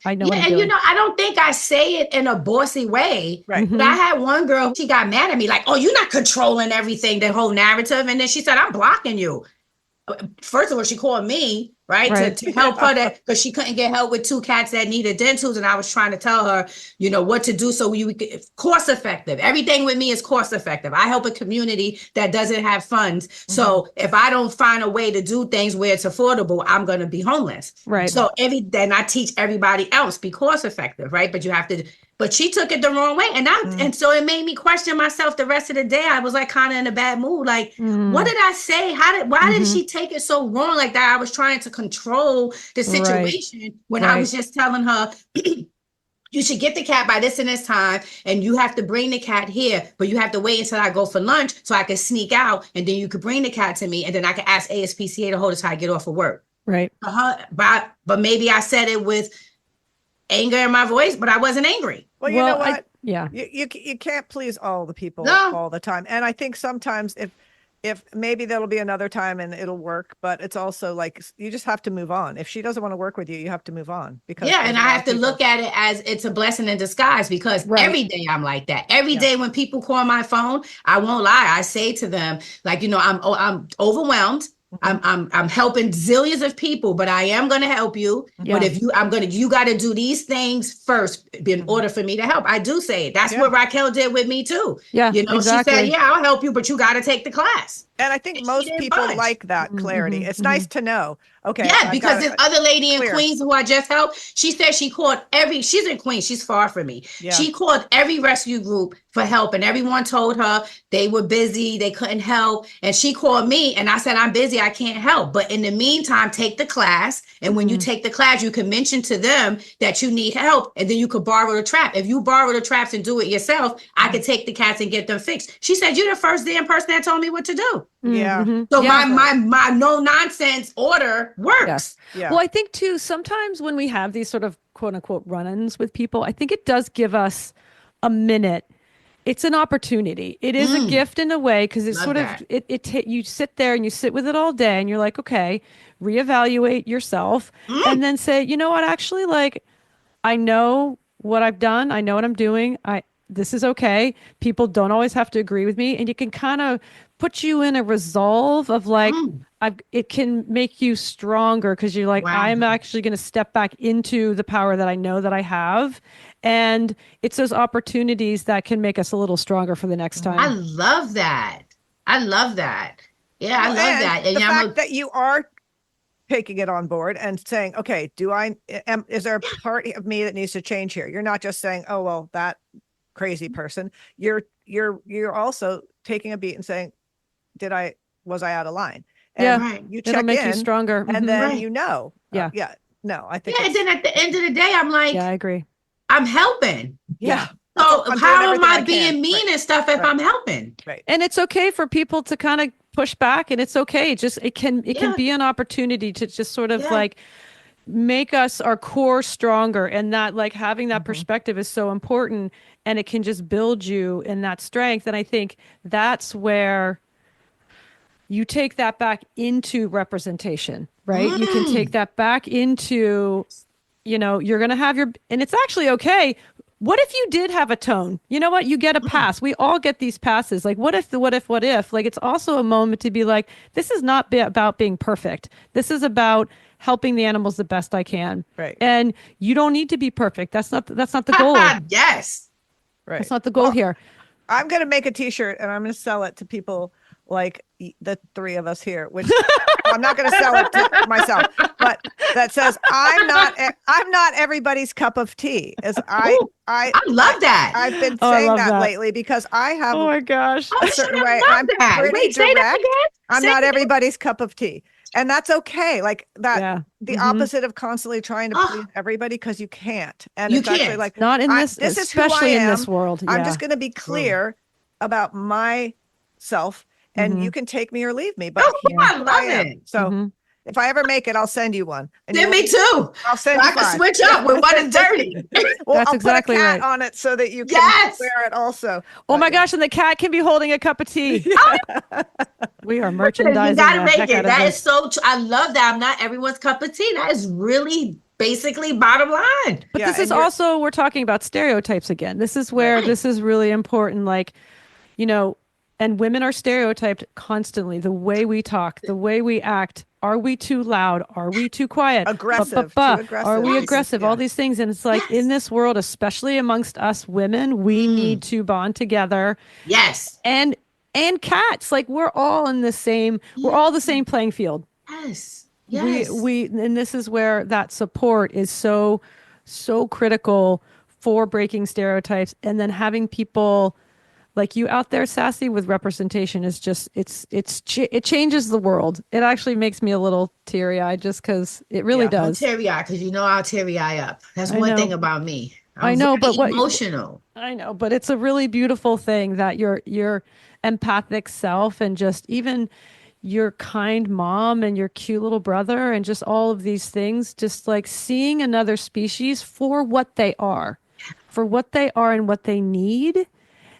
I know what I'm and doing. I don't think I say it in a bossy way. Right. But I had one girl, she got mad at me, like, "Oh, you're not controlling everything, the whole narrative." And then she said, "I'm blocking you." First of all, she called me, right, Right. to help her because she couldn't get help with two cats that needed dentals. And I was trying to tell her, what to do so you could cost effective. Everything with me is cost effective. I help a community that doesn't have funds. So if I don't find a way to do things where it's affordable, I'm going to be homeless. Right. So then I teach everybody else be cost effective, right? But she took it the wrong way. And so it made me question myself the rest of the day. I was like kind of in a bad mood. Like, what did I say? Why did she take it so wrong like that? I was trying to control the situation when I was just telling her, you should get the cat by this and this time, and you have to bring the cat here, but you have to wait until I go for lunch so I can sneak out, and then you could bring the cat to me, and then I can ask ASPCA to hold it till I get off of work. Right. But maybe I said it with anger in my voice, but I wasn't angry. Well, you know what? Yeah. You can't please all the people No. all the time. And I think sometimes if maybe there'll be another time and it'll work, but it's also like you just have to move on. If she doesn't want to work with you, you have to move on because And I have to look at it as it's a blessing in disguise because every day I'm like that. Every day when people call my phone, I won't lie. I say to them, like, I'm overwhelmed. I'm helping zillions of people, but I am going to help you. Yeah. But you got to do these things first in order for me to help. I do say it. That's what Raquel did with me too. Yeah, exactly. She said, yeah, I'll help you, but you got to take the class. And I think And most she didn't people budge. like that clarity. It's nice to know. Okay. Yeah, I've because got this it other lady in clear. Queens who I just helped, she said she called she's in Queens, she's far from me. Yeah. She called every rescue group for help and everyone told her they were busy, they couldn't help. And she called me and I said, I'm busy, I can't help. But in the meantime, take the class. And when you take the class, you can mention to them that you need help and then you could borrow the trap. If you borrow the traps and do it yourself, I could take the cats and get them fixed. She said, you're the first damn person that told me what to do. Yeah. So Yeah. my no nonsense order works. Yeah. Well, I think too, sometimes when we have these sort of quote unquote run-ins with people, I think it does give us a minute. It's an opportunity. It is a gift in a way because it's Love sort that. of you sit there and you sit with it all day and you're like, okay, reevaluate yourself and then say, you know what, actually, like, I know what I've done. I know what I'm doing. This is okay. People don't always have to agree with me. And you can kind of puts you in a resolve of like, it can make you stronger because you're like, Wow. I'm actually going to step back into the power that I know that I have. And it's those opportunities that can make us a little stronger for the next time. I love that. I love that. Yeah, I love that. And the fact that you are taking it on board and saying, okay, is there a part of me that needs to change here? You're not just saying, oh, well, that crazy person. You're also taking a beat and saying, was I out of line? And you check It'll make in, you stronger. and then Right. you know. Yeah. No, I think. And then at the end of the day, I'm like, Yeah, I agree. I'm helping. Yeah. So I'm how doing am I everything being can. mean and stuff if I'm helping? Right. And it's okay for people to kind of push back, and it's okay. It can be an opportunity to just sort of like make us our core stronger, and that like having that perspective is so important, and it can just build you in that strength. And I think that's where you take that back into representation, right? You can take that back into, you're going to have and it's actually okay. What if you did have a tone? You know what? You get a pass. We all get these passes. Like, what if? Like, it's also a moment to be like, this is not about being perfect. This is about helping the animals the best I can. Right. And you don't need to be perfect. That's not the goal. Yes. Right. That's not the goal here. I'm going to make a t-shirt and I'm going to sell it to people like the three of us here, which I'm not going to sell it to myself, but that says, I'm not everybody's cup of tea. I love that. I've been saying that lately because I have oh my gosh, a certain way. I'm pretty direct. I'm not everybody's cup of tea. And that's okay. Like that, the opposite of constantly trying to please everybody, because you can't. And you it's can't. actually like, not in this, this especially is who I am. in this world. I'm just going to be clear about myself, and you can take me or leave me. But I love it. So if I ever make it, I'll send you one. And Send me too. I'll send so you I can 5. switch up when one is dirty. Well, That's I'll exactly put a cat right. on it so that you can wear it also. Oh my gosh, and the cat can be holding a cup of tea. We are merchandising. You gotta the make heck it. out of That this. is so true. I love that. I'm not everyone's cup of tea. That is really basically bottom line. But this is also, we're talking about stereotypes again. This is where this is really important. Like, and women are stereotyped constantly. The way we talk, the way we act. Are we too loud? Are we too quiet? Aggressive? Too aggressive? Are we aggressive? Yeah. All these things. And it's like in this world, especially amongst us women, we need to bond together. Yes. And cats, like we're all in the same, we're all the same playing field. Yes. Yes. And this is where that support is so critical for breaking stereotypes, and then having people like you out there, Sassee, with representation is just, it changes the world. It actually makes me a little teary-eyed just because it really does. I'm teary-eyed because I'll teary-eye up. That's one thing about me. I know, but emotional. I know, but it's a really beautiful thing that your empathic self, and just even your kind mom and your cute little brother, and just all of these things, just like seeing another species for what they are and what they need.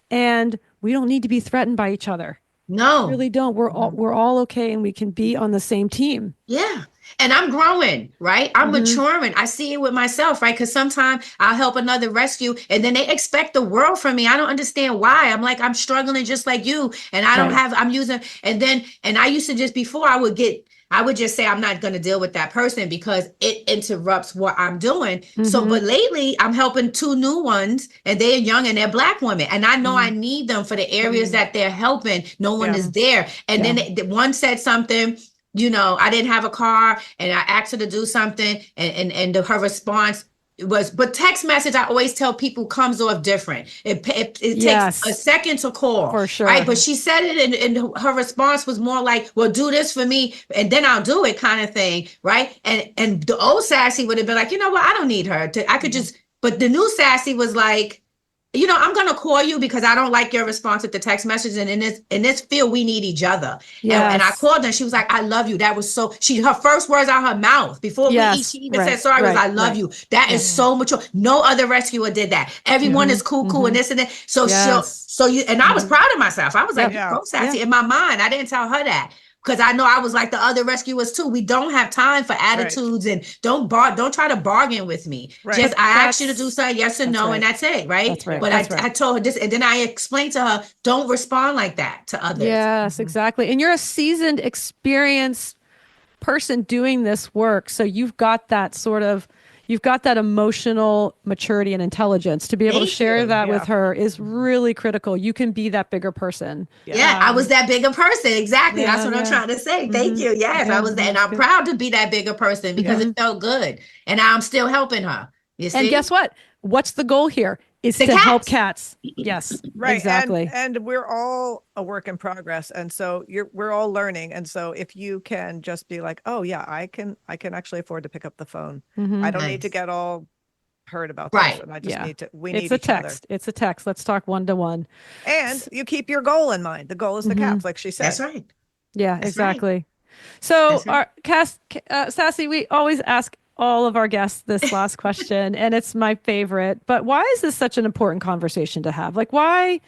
And we don't need to be threatened by each other. No, we really don't. We're all okay, and we can be on the same team. Yeah. And I'm growing, right? I'm maturing. I see it with myself, right? Because sometimes I'll help another rescue and then they expect the world from me. I don't understand why. I'm like, I'm struggling just like you. And I don't I'm using, and I used to just, before I would just say, I'm not going to deal with that person because it interrupts what I'm doing. So, but lately I'm helping 2 new ones, and they're young and they're Black women. And I know I need them for the areas that they're helping. No one is there. And then one said something, I didn't have a car, and I asked her to do something, and her response was, but text message, I always tell people, comes off different. It takes a second to call. For sure. Right. But she said it, and her response was more like, well, do this for me, and then I'll do it, kind of thing. Right. And the old Sassee would have been like, you know what? I don't need her I could just, but the new Sassee was like, I'm going to call you because I don't like your response with the text message. And in this field, we need each other. Yes. And I called her, and she was like, I love you. That was so, her first words out her mouth before she even said sorry was, I love you. That is so mature. No other rescuer did that. Everyone is cool and this and that. So I was proud of myself. I was like, go Sassee. In my mind, I didn't tell her that. because I know I was like the other rescuers too. We don't have time for attitudes and don't try to bargain with me. Just I asked you to do something, yes or no, and that's it, right? That's right. But I told her this, and then I explained to her, don't respond like that to others. Yes, exactly. And you're a seasoned, experienced person doing this work, so you've got that emotional maturity and intelligence to be able to share that with her is really critical. You can be that bigger person. Yeah, I was that bigger person. Exactly. That's what I'm trying to say. Thank you. Yes, I was that. And I'm proud to be that bigger person because it felt good. And I'm still helping her. You see? And guess what? What's the goal here? Is to help cats. Yes, exactly. And we're all a work in progress. And so we're all learning. And so if you can just be like, oh yeah, I can actually afford to pick up the phone. I don't need to get all hurt about this. And I just need to, we need each other. It's a text. Let's talk one-to-one. And you keep your goal in mind. The goal is the cats, like she said. That's right. Yeah, that's exactly. Right. So our Sassee, we always ask all of our guests this last question, and it's my favorite. But why is this such an important conversation to have? Like, why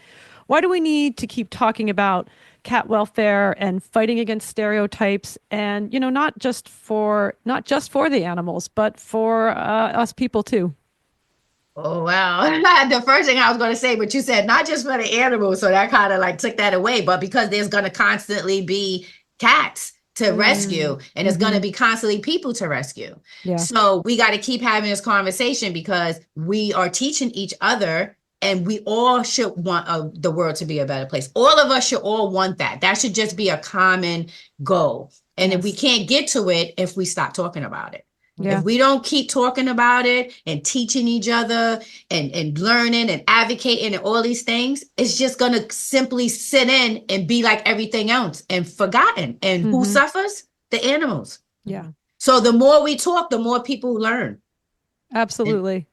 do we need to keep talking about cat welfare and fighting against stereotypes? And not just for the animals, but for us people too. Oh wow! The first thing I was going to say, but you said not just for the animals, so that kind of like took that away. But because there's going to constantly be cats to rescue, and it's going to be constantly people to rescue. So we got to keep having this conversation because we are teaching each other, and we all should want the world to be a better place. All of us should all want that. That should just be a common goal. And if we can't get to it, if we stop talking about it. If we don't keep talking about it and teaching each other and learning and advocating and all these things, it's just going to simply sit in and be like everything else and forgotten. And who suffers? The animals. Yeah. So the more we talk, the more people learn. Absolutely.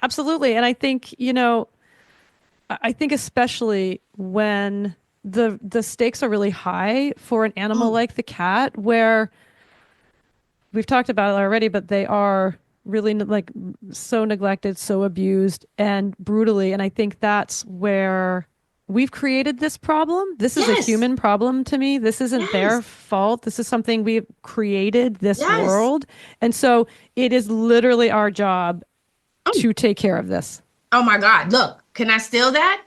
Absolutely. And I think, I think especially when the stakes are really high for an animal like the cat, where we've talked about it already, but they are really so neglected, so abused and brutally. And I think that's where we've created this problem. This is a human problem to me. This isn't their fault. This is something we've created, this world. And so it is literally our job to take care of this. Oh my God. Look, can I steal that?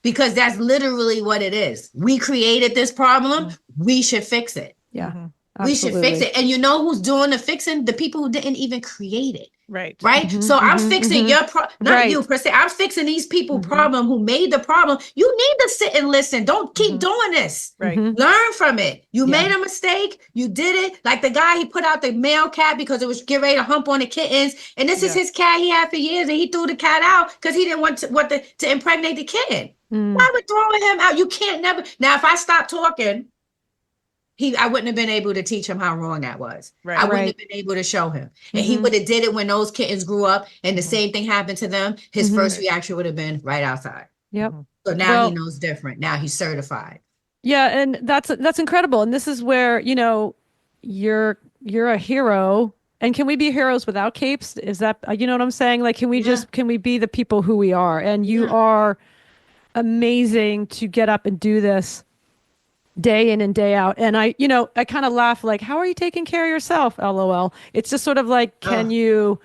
Because that's literally what it is. We created this problem. We should fix it. Yeah. Absolutely. We should fix it. And you know who's doing the fixing? The people who didn't even create it. Right. So I'm fixing your problem, not you per se. I'm fixing these people problem who made the problem. You need to sit and listen. Don't keep doing this. Right. Learn from it. You made a mistake. You did it. Like the guy, he put out the male cat because it was getting ready to hump on the kittens. And this is his cat he had for years. And he threw the cat out because he didn't want to impregnate the kitten. Why would throwing him out? You can't never. Now, if I stop talking, I wouldn't have been able to teach him how wrong that was. Right. I wouldn't have been able to show him. And he would have did it when those kittens grew up and the same thing happened to them. His first reaction would have been right outside. Yep. So now he knows different. Now he's certified. Yeah. And that's incredible. And this is where, you're a hero. And can we be heroes without capes? Is that, you know what I'm saying? Like, can we be the people who we are? And you are amazing to get up and do this day in and day out. And I kind of laugh like, how are you taking care of yourself? LOL. It's just sort of like, can you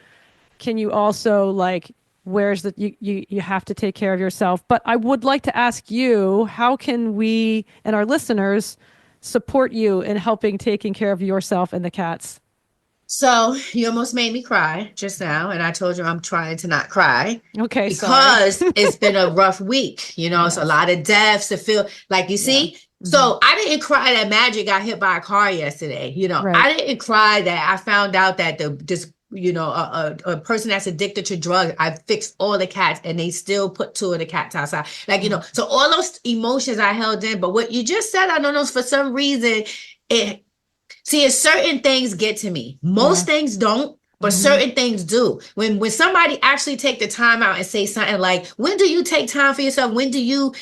also like, where's the, you have to take care of yourself. But I would like to ask you, how can we and our listeners support you in helping taking care of yourself and the cats? So you almost made me cry just now. And I told you I'm trying to not cry. Okay. Because it's been a rough week. It's a lot of deaths to feel like, you see. So I didn't cry that Magic got hit by a car yesterday. I didn't cry that I found out that a person that's addicted to drugs, I fixed all the cats and they still put 2 of the cats outside. So all those emotions I held in. But what you just said, I don't know, for some reason, certain things get to me. Most things don't. But certain things do. When somebody actually take the time out and say something like, when do you take time for yourself? When do you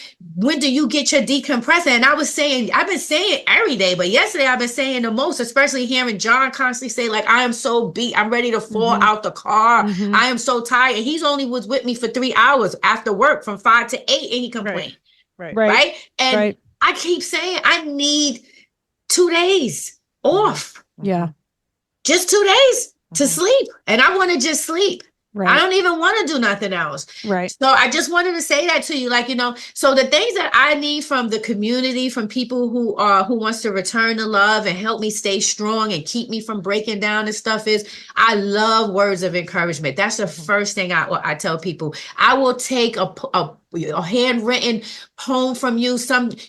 get your decompressing? And I've been saying it every day, but yesterday I've been saying the most, especially hearing John constantly say like, I am so beat. I'm ready to fall out the car. I am so tired. And he's only was with me for 3 hours after work from 5 to 8 and he complained. Right. And I keep saying I need 2 days off. Yeah. Just 2 days to sleep. And I want to just sleep. Right. I don't even want to do nothing else. Right. So I just wanted to say that to you, like, so the things that I need from the community, from people who wants to return the love and help me stay strong and keep me from breaking down and stuff is, I love words of encouragement. That's the first thing I tell people. I will take a handwritten poem from you,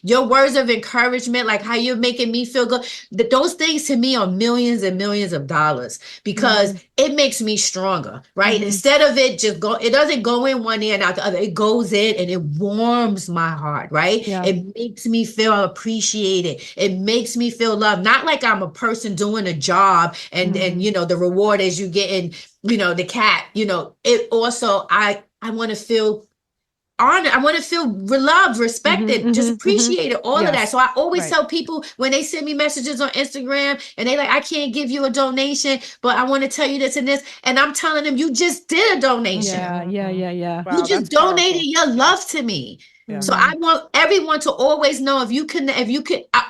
your words of encouragement, like how you're making me feel good. Those things to me are millions and millions of dollars, because it makes me stronger, right? Instead of it doesn't go in one ear and out the other. It goes in and it warms my heart, right? Yeah. It makes me feel appreciated. It makes me feel loved. Not like I'm a person doing a job and the reward is you getting, the cat, it also, I want to feel honored. I want to feel loved, respected, just appreciated, all of that. So I always tell people when they send me messages on Instagram and they like, I can't give you a donation, but I want to tell you this and this. And I'm telling them, you just did a donation. Yeah. Wow, You just donated your love to me. Yeah. So I want everyone to always know, if you can,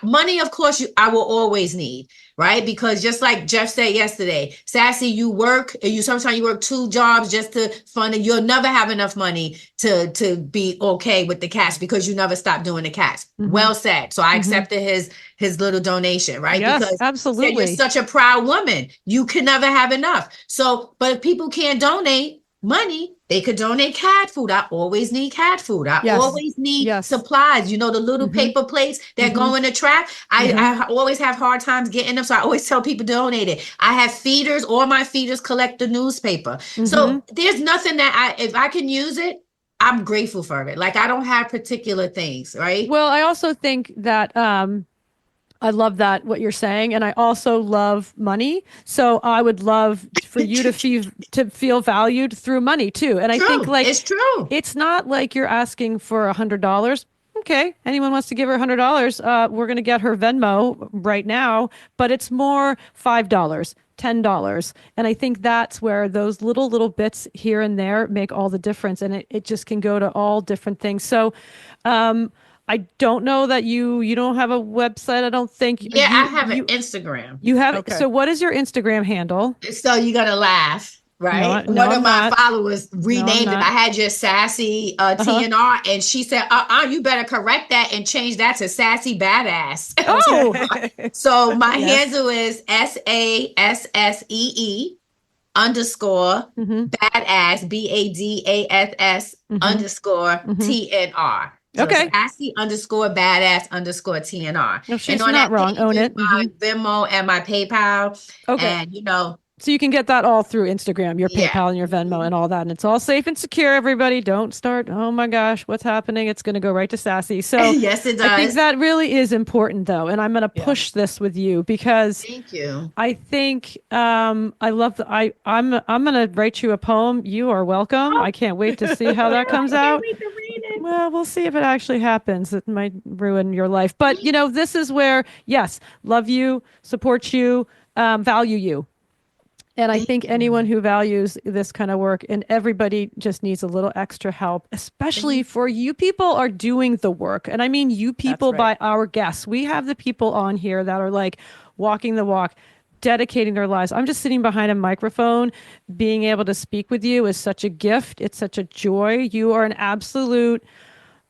money, of course, I will always need, right? Because just like Jeff said yesterday, Sassee, sometimes you work 2 jobs just to fund it. You'll never have enough money to be okay with the cats, because you never stop doing the cats. Well said. So I accepted his little donation, right? Yes, because absolutely. you're such a proud woman. You can never have enough. So, but if people can't donate money, they could donate cat food. I always need cat food. I always need supplies. The little paper plates that go in the trap. I always have hard times getting them. So I always tell people to donate it. I have feeders. All my feeders collect the newspaper. So there's nothing that if I can use it, I'm grateful for it. Like, I don't have particular things, right? Well, I also think that I love that what you're saying, and I also love money. So I would love for you to feel valued through money too. And I think, like, it's true. It's not like you're asking for $100. Okay, anyone wants to give her $100, we're going to get her Venmo right now. But it's more $5, $10, and I think that's where those little bits here and there make all the difference, and it just can go to all different things. So, I don't know that you don't have a website. I don't think. Yeah, I have an Instagram. You have. Okay. So what is your Instagram handle? So you're going to laugh, right? No, One of I'm my not. followers renamed it. not. I had just Sassee TNR, and she said, you better correct that and change that to Sassee Badass. Oh, So my handle is SASSEE _ badass BADASS _ TNR. So Okay. Sassee _ badass _ TNR. No, she's and on not that wrong. page Own is it. My Venmo and my PayPal. Okay. And so you can get that all through Instagram, your PayPal and your Venmo and all that. And it's all safe and secure, everybody. Don't start, oh my gosh, what's happening? It's going to go right to Sassee. So yes, it does. I think that really is important, though. And I'm going to push this with you because thank you. I think I love I'm going to write you a poem. You are welcome. I can't wait to see how that comes out. Wait to read it. Well, we'll see if it actually happens. It might ruin your life. But, this is where, yes, love you, support you, value you. And I think anyone who values this kind of work, and everybody just needs a little extra help, especially for you people are doing the work. And I mean, you people by our guests. We have the people on here that are like walking the walk, dedicating their lives. I'm just sitting behind a microphone. Being able to speak with you is such a gift. It's such a joy. You are an absolute,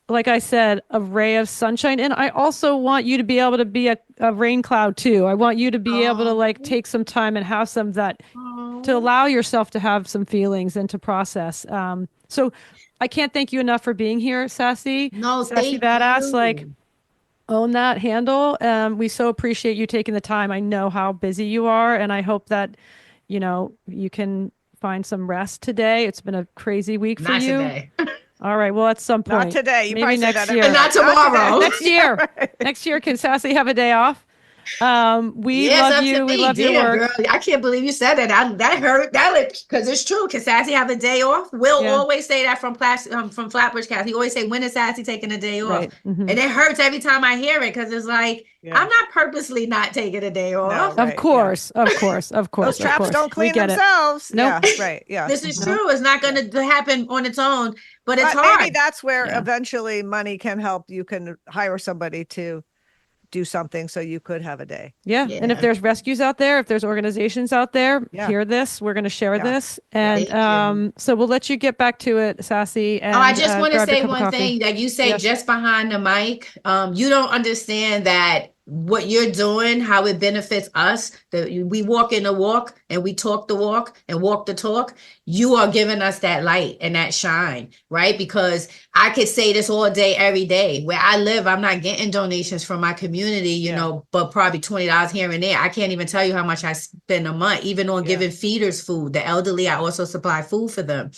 like I said, a ray of sunshine. And I also want you to be able to be a rain cloud too. I want you to be able to like take some time and have some to allow yourself to have some feelings and to process. So I can't thank you enough for being here, Sassee. No, Sassee thank Badass. you. Like, own that handle. We so appreciate you taking the time. I know how busy you are, and I hope that, you can find some rest today. It's been a crazy week for Not you. today. All right. Well, at some point. Not today. You Maybe probably say next that year. every Not day. tomorrow. Next year. Next year, can Sassee have a day off? We love you. We love your work. Girl. I can't believe you said that. That hurt. Because it's true. Can Sassee have a day off? Will always say that from Flatbush Cats. He always say, when is Sassee taking a day off? Right. And it hurts every time I hear it, because it's like, I'm not purposely not taking a day off. No, Of course. Those traps don't clean themselves. themselves. Nope. Yeah, right. Yeah. This is true. It's not going to happen on its own, but it's hard. Maybe that's where eventually money can help. You can hire somebody to do something so you could have a day. Yeah. Yeah. And if there's rescues out there, if there's organizations out there, Yeah. hear this. We're going to share Yeah. this. And Thank you. so we'll let you get back to it, Sassee. And, I just want to grab your say cup of one coffee. thing that you say Yes. just behind the mic. You don't understand that what you're doing, how it benefits us, that we walk in the walk and we talk the walk and walk the talk. You are giving us that light and that shine, right? Because I could say this all day, every day. Where I live, I'm not getting donations from my community, you know, but probably $20 here and there. I can't even tell you how much I spend a month, even on giving feeders food. The elderly, I also supply food for them.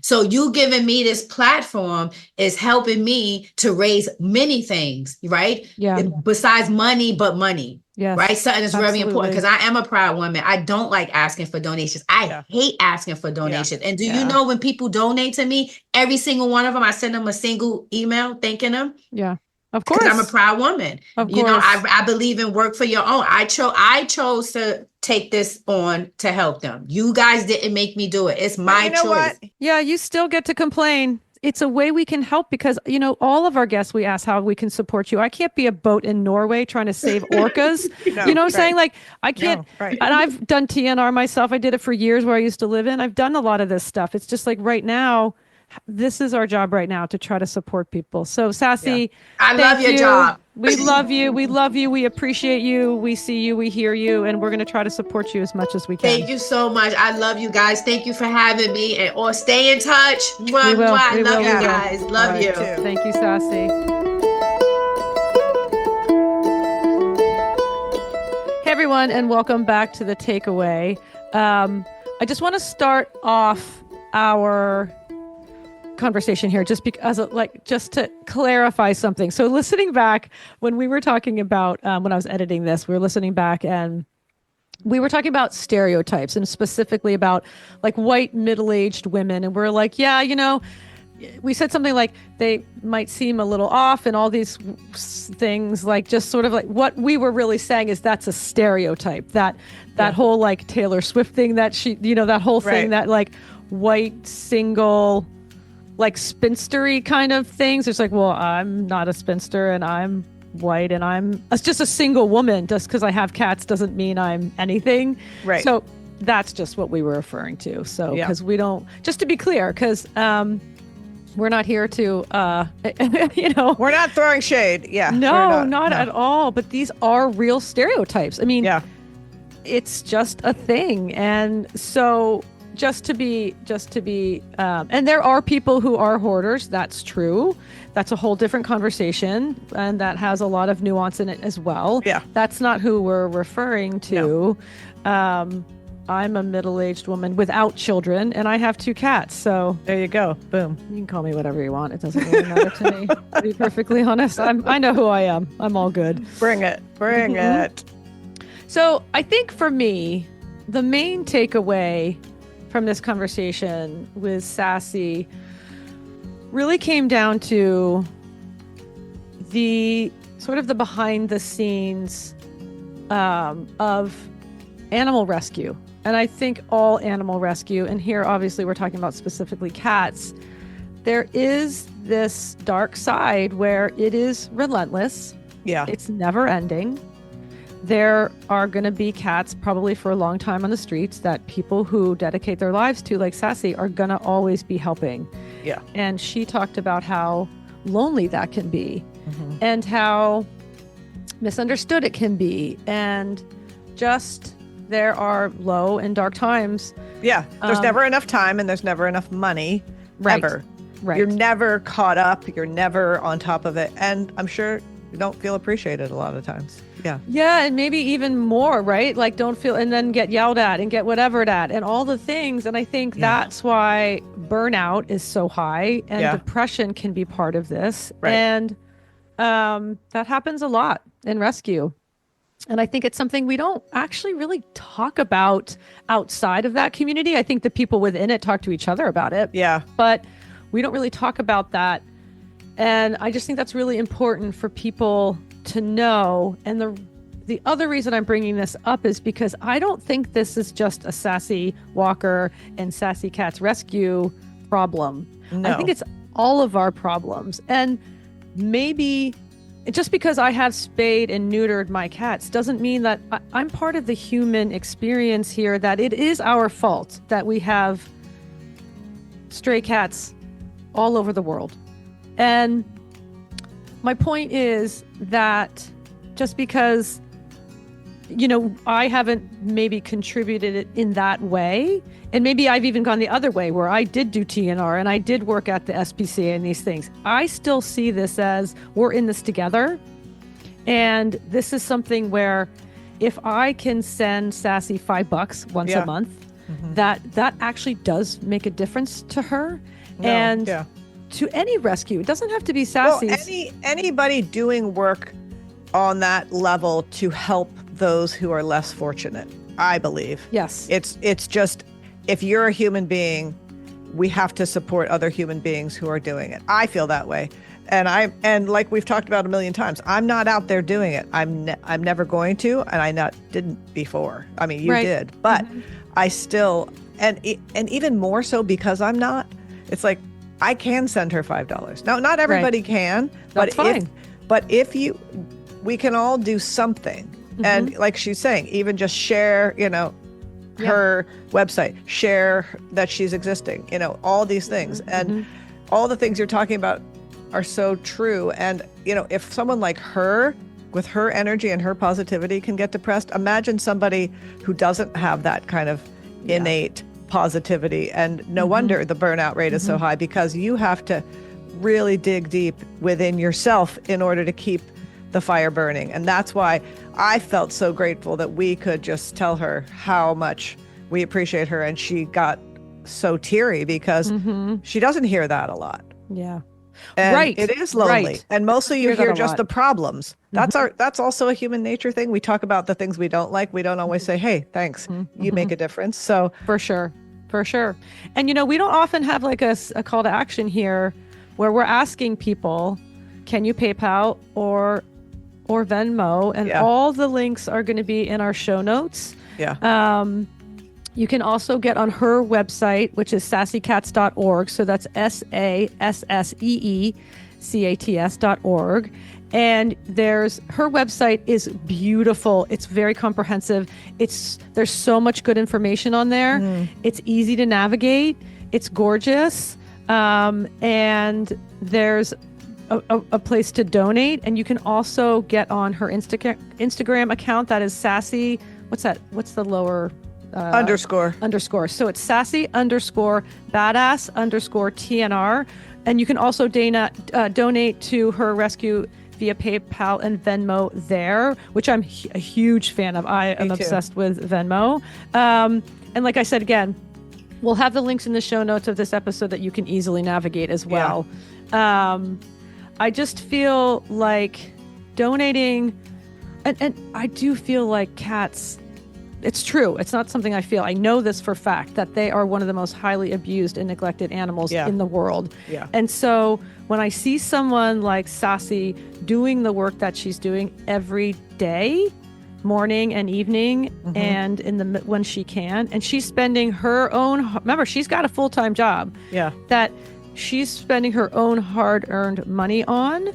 So you giving me this platform is helping me to raise many things, right? Yeah. Besides money, but money. Yes. Right. Something that's very important Absolutely. because I am a proud woman. I don't like asking for donations. I hate asking for donations. And do you know when people donate to me, every single one of them, I send them a single email thanking them? Yeah. Of course. Because I'm a proud woman. Of You know, course. I believe in work for your own. I chose to take this on to help them. You guys didn't make me do it. It's my you know choice. what? Yeah, you still get to complain. It's a way we can help because, you know, all of our guests, we ask how we can support you. I can't be a boat in Norway trying to save orcas. You know what I'm saying? Like, I can't. No, right. And I've done TNR myself. I did it for years where I used to live in. I've done a lot of this stuff. It's just like right now, this is our job right now to try to support people. So, Sassee, I love thank your you. job. We love you. We love you. We appreciate you. We see you. We hear you. And we're going to try to support you as much as we can. Thank you so much. I love you guys. Thank you for having me or stay in touch. We will. I We love will. you We will. guys. Love Right, you. too. Thank you, Sassee. Hey, everyone, and welcome back to The Takeaway. I just want to start off our conversation here just because just to clarify something. So listening back when we were talking about when I was editing this, we were listening back and we were talking about stereotypes and specifically about like white middle-aged women, and we're like, yeah, you know, we said something like they might seem a little off and all these things, like just sort of like what we were really saying is that's a stereotype, that whole like Taylor Swift thing that she, you know, that whole thing, that like white single like spinstery kind of things. It's like, well, I'm not a spinster and I'm white and I'm just a single woman. Just because I have cats doesn't mean I'm anything. Right. So that's just what we were referring to. So because we don't, just to be clear, because we're not here to, you know. We're not throwing shade. Yeah. No, not at all. But these are real stereotypes. I mean, it's just a thing. And so just to be, and there are people who are hoarders. That's true. That's a whole different conversation. And that has a lot of nuance in it as well. Yeah. That's not who we're referring to. No. I'm a middle-aged woman without children, and I have 2 cats. So there you go. Boom. You can call me whatever you want. It doesn't really matter to me. To be perfectly honest, I know who I am. I'm all good. Bring it. Bring it. So I think for me, the main takeaway from this conversation with Sassee really came down to the sort of the behind the scenes of animal rescue. And I think all animal rescue, and here obviously we're talking about specifically cats, there is this dark side where it is relentless. Yeah. It's never ending. There are going to be cats probably for a long time on the streets that people who dedicate their lives to, like Sassee, are going to always be helping. Yeah. And she talked about how lonely that can be and how misunderstood it can be. And just there are low and dark times. Yeah. There's never enough time and there's never enough money. Right. Ever. Right. You're never caught up. You're never on top of it. And I'm sure you don't feel appreciated a lot of times. Yeah. Yeah. And maybe even more, right? Like don't feel, and then get yelled at and get whatever at and all the things. And I think that's why burnout is so high and depression can be part of this. Right. And that happens a lot in rescue. And I think it's something we don't actually really talk about outside of that community. I think the people within it talk to each other about it. Yeah. But we don't really talk about that. And I just think that's really important for people to know. And the other reason I'm bringing this up is because I don't think this is just a Sassee Walker and Sassee Cats rescue problem. No. I think it's all of our problems. And maybe just because I have spayed and neutered my cats doesn't mean that I'm part of the human experience here, that it is our fault that we have stray cats all over the world. And my point is that just because, I haven't maybe contributed it in that way, and maybe I've even gone the other way where I did do TNR and I did work at the SPCA and these things, I still see this as we're in this together. And this is something where if I can send Sassee $5 once a month, that actually does make a difference to her and to any rescue. It doesn't have to be Sassee's. Well, anybody doing work on that level to help those who are less fortunate, I believe. Yes. It's just, if you're a human being, we have to support other human beings who are doing it. I feel that way. And like we've talked about a million times, I'm not out there doing it. I'm never going to, and I didn't before. I mean, you did, but I still, and even more so because I'm not, it's like, I can send her $5. Now, not everybody can, but if we can all do something. And like she's saying, even just share, her website, share that she's existing, all these things. And all the things you're talking about are so true. And, if someone like her, with her energy and her positivity, can get depressed, imagine somebody who doesn't have that kind of innate positivity. And no wonder the burnout rate is so high, because you have to really dig deep within yourself in order to keep the fire burning. And that's why I felt so grateful that we could just tell her how much we appreciate her. And she got so teary because she doesn't hear that a lot. Yeah. And it is lonely. And mostly you hear just the problems. That's also a human nature thing. We talk about the things we don't like. We don't always say, hey, thanks. You make a difference. So for sure. And, we don't often have like a call to action here where we're asking people, can you PayPal or Venmo? And all the links are going to be in our show notes. Yeah. You can also get on her website, which is sasseecats.org. So that's SASSEECATS.org. And her website is beautiful. It's very comprehensive. There's so much good information on there. It's easy to navigate. It's gorgeous. And there's a place to donate. And you can also get on her Instagram account. That is Sassee. What's that? What's the lower... underscore. So it's Sassee_badass_TNR. And you can also donate to her rescue via PayPal and Venmo there, which I'm a huge fan of. I am obsessed with Venmo. And like I said, again, we'll have the links in the show notes of this episode that you can easily navigate as well. I just feel like donating, and I do feel like cats, it's true. It's not something I feel. I know this for a fact, that they are one of the most highly abused and neglected animals in the world. Yeah. And so when I see someone like Sassee doing the work that she's doing every day, morning and evening, and when she can, and she's spending her own, remember, she's got a full-time job. Yeah. That she's spending her own hard-earned money on.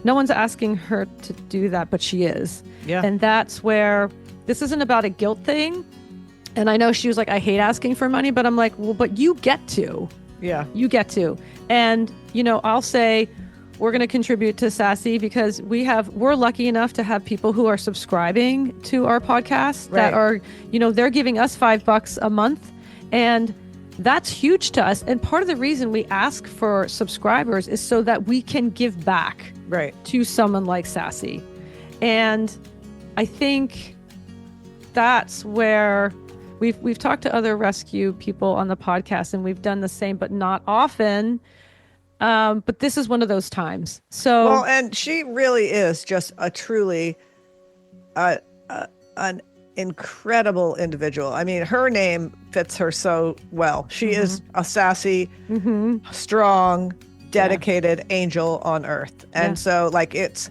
No one's asking her to do that, but she is. Yeah. And that's where this isn't about a guilt thing. And I know she was like, I hate asking for money, but I'm like, well, but you get to. Yeah. You get to. And, I'll say we're going to contribute to Sassee because we're lucky enough to have people who are subscribing to our podcast that are, they're giving us $5 a month. And that's huge to us. And part of the reason we ask for subscribers is so that we can give back to someone like Sassee. And I think that's where we've talked to other rescue people on the podcast, and we've done the same, but not often. But this is one of those times. So well, and she really is just a truly an incredible individual. I mean, her name fits her so well. She is a sassy, strong, dedicated angel on earth. And so like it's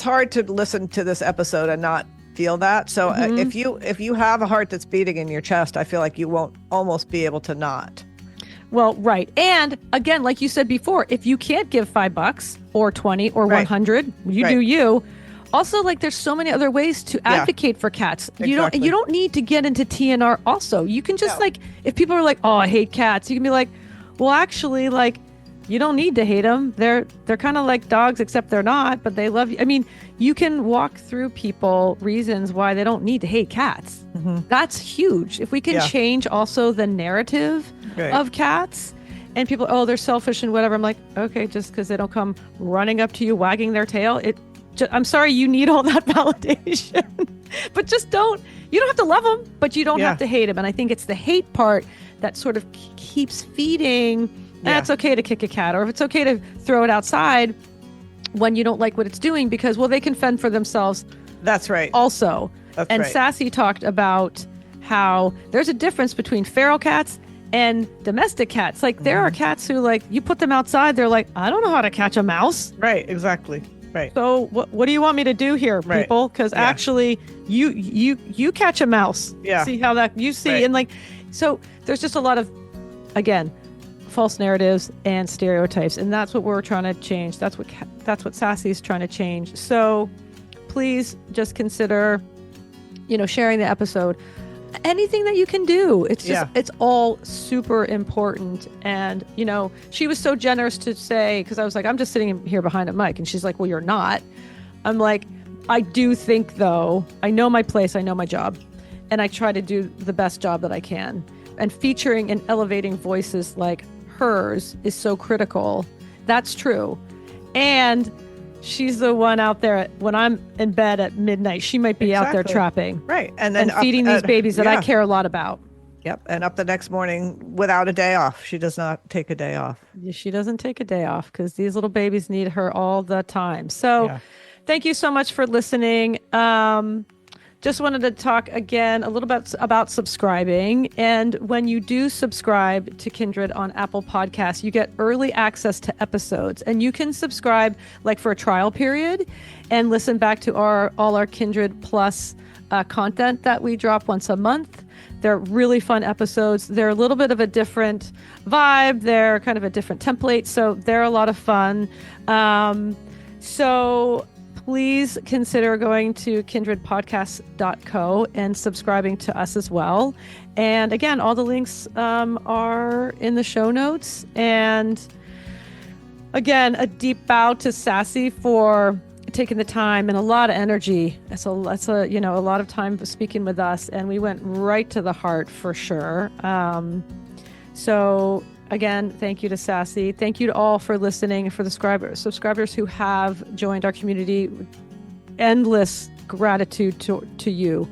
hard to listen to this episode and not feel that. So if you have a heart that's beating in your chest, I feel like you won't almost be able to not. Well, right. And again, like you said before, if you can't give $5 or 20 or Right. 100, you do you. Also, like there's so many other ways to advocate for cats. Exactly. You don't need to get into TNR also. You can just like, if people are like, oh, I hate cats, you can be like, well, actually, like, you don't need to hate them. They're kind of like dogs, except they're not, but they love you. I mean, you can walk through people reasons why they don't need to hate cats. That's huge. If we can change also the narrative of cats and people, oh, they're selfish and whatever. I'm like, okay, just because they don't come running up to you, wagging their tail. I'm sorry, you need all that validation, but just you don't have to love them, but you don't have to hate them. And I think it's the hate part that sort of keeps feeding. It's okay to kick a cat, or if it's okay to throw it outside when you don't like what it's doing, because, well, they can fend for themselves. That's right. Also. That's and right. Sassee talked about how there's a difference between feral cats and domestic cats. Like there are cats who, like, you put them outside, they're like, I don't know how to catch a mouse. Right. Exactly. Right. So what do you want me to do here, people? Because actually you catch a mouse. Yeah. See how that you see. And like, so there's just a lot of, again, false narratives and stereotypes. And that's what we're trying to change. That's what Sassee's trying to change. So please just consider, sharing the episode. Anything that you can do. It's just, it's all super important. And, she was so generous to say, because I was like, I'm just sitting here behind a mic. And she's like, well, you're not. I'm like, I do think, though, I know my place, I know my job. And I try to do the best job that I can. And featuring and elevating voices like hers is so critical. That's true. And she's the one out there when I'm in bed at midnight. She might be out there trapping. Right. And then feeding these babies that I care a lot about. Yep. And up the next morning without a day off. She does not take a day off. She doesn't take a day off because these little babies need her all the time. So thank you so much for listening. Just wanted to talk again a little bit about subscribing. And when you do subscribe to Kindred on Apple Podcasts, you get early access to episodes. And you can subscribe like for a trial period and listen back to all our Kindred Plus content that we drop once a month. They're really fun episodes. They're a little bit of a different vibe. They're kind of a different template. So they're a lot of fun. So please consider going to kindredpodcast.co and subscribing to us as well. And again, all the links are in the show notes. And again, a deep bow to Sassee for taking the time and a lot of energy. That's a lot of time speaking with us, and we went right to the heart for sure. So again, thank you to Sassee. Thank you to all for listening, and for the subscribers who have joined our community. Endless gratitude to you.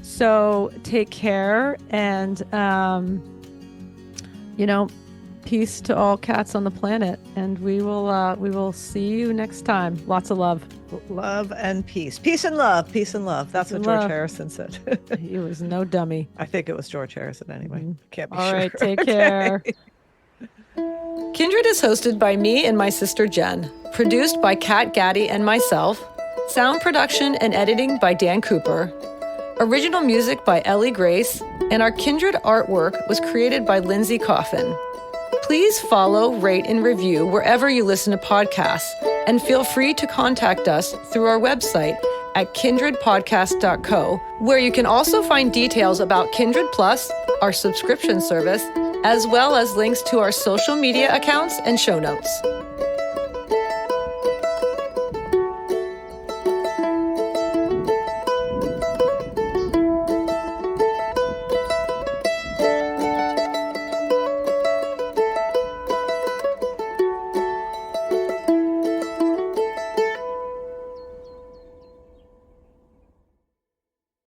So take care, and peace to all cats on the planet. And we will see you next time. Lots of love. Love and peace. Peace and love. Peace and love. That's what George Harrison said. He was no dummy. I think it was George Harrison anyway. Can't be all sure. All right, take care. Kindred is hosted by me and my sister Jen. Produced by Kat Gaddy and myself. Sound production and editing by Dan Cooper. Original music by Ellie Grace. And our Kindred artwork was created by Lindsay Coffin. Please follow, rate, and review wherever you listen to podcasts. And feel free to contact us through our website at kindredpodcast.co, where you can also find details about Kindred Plus, our subscription service, as well as links to our social media accounts and show notes.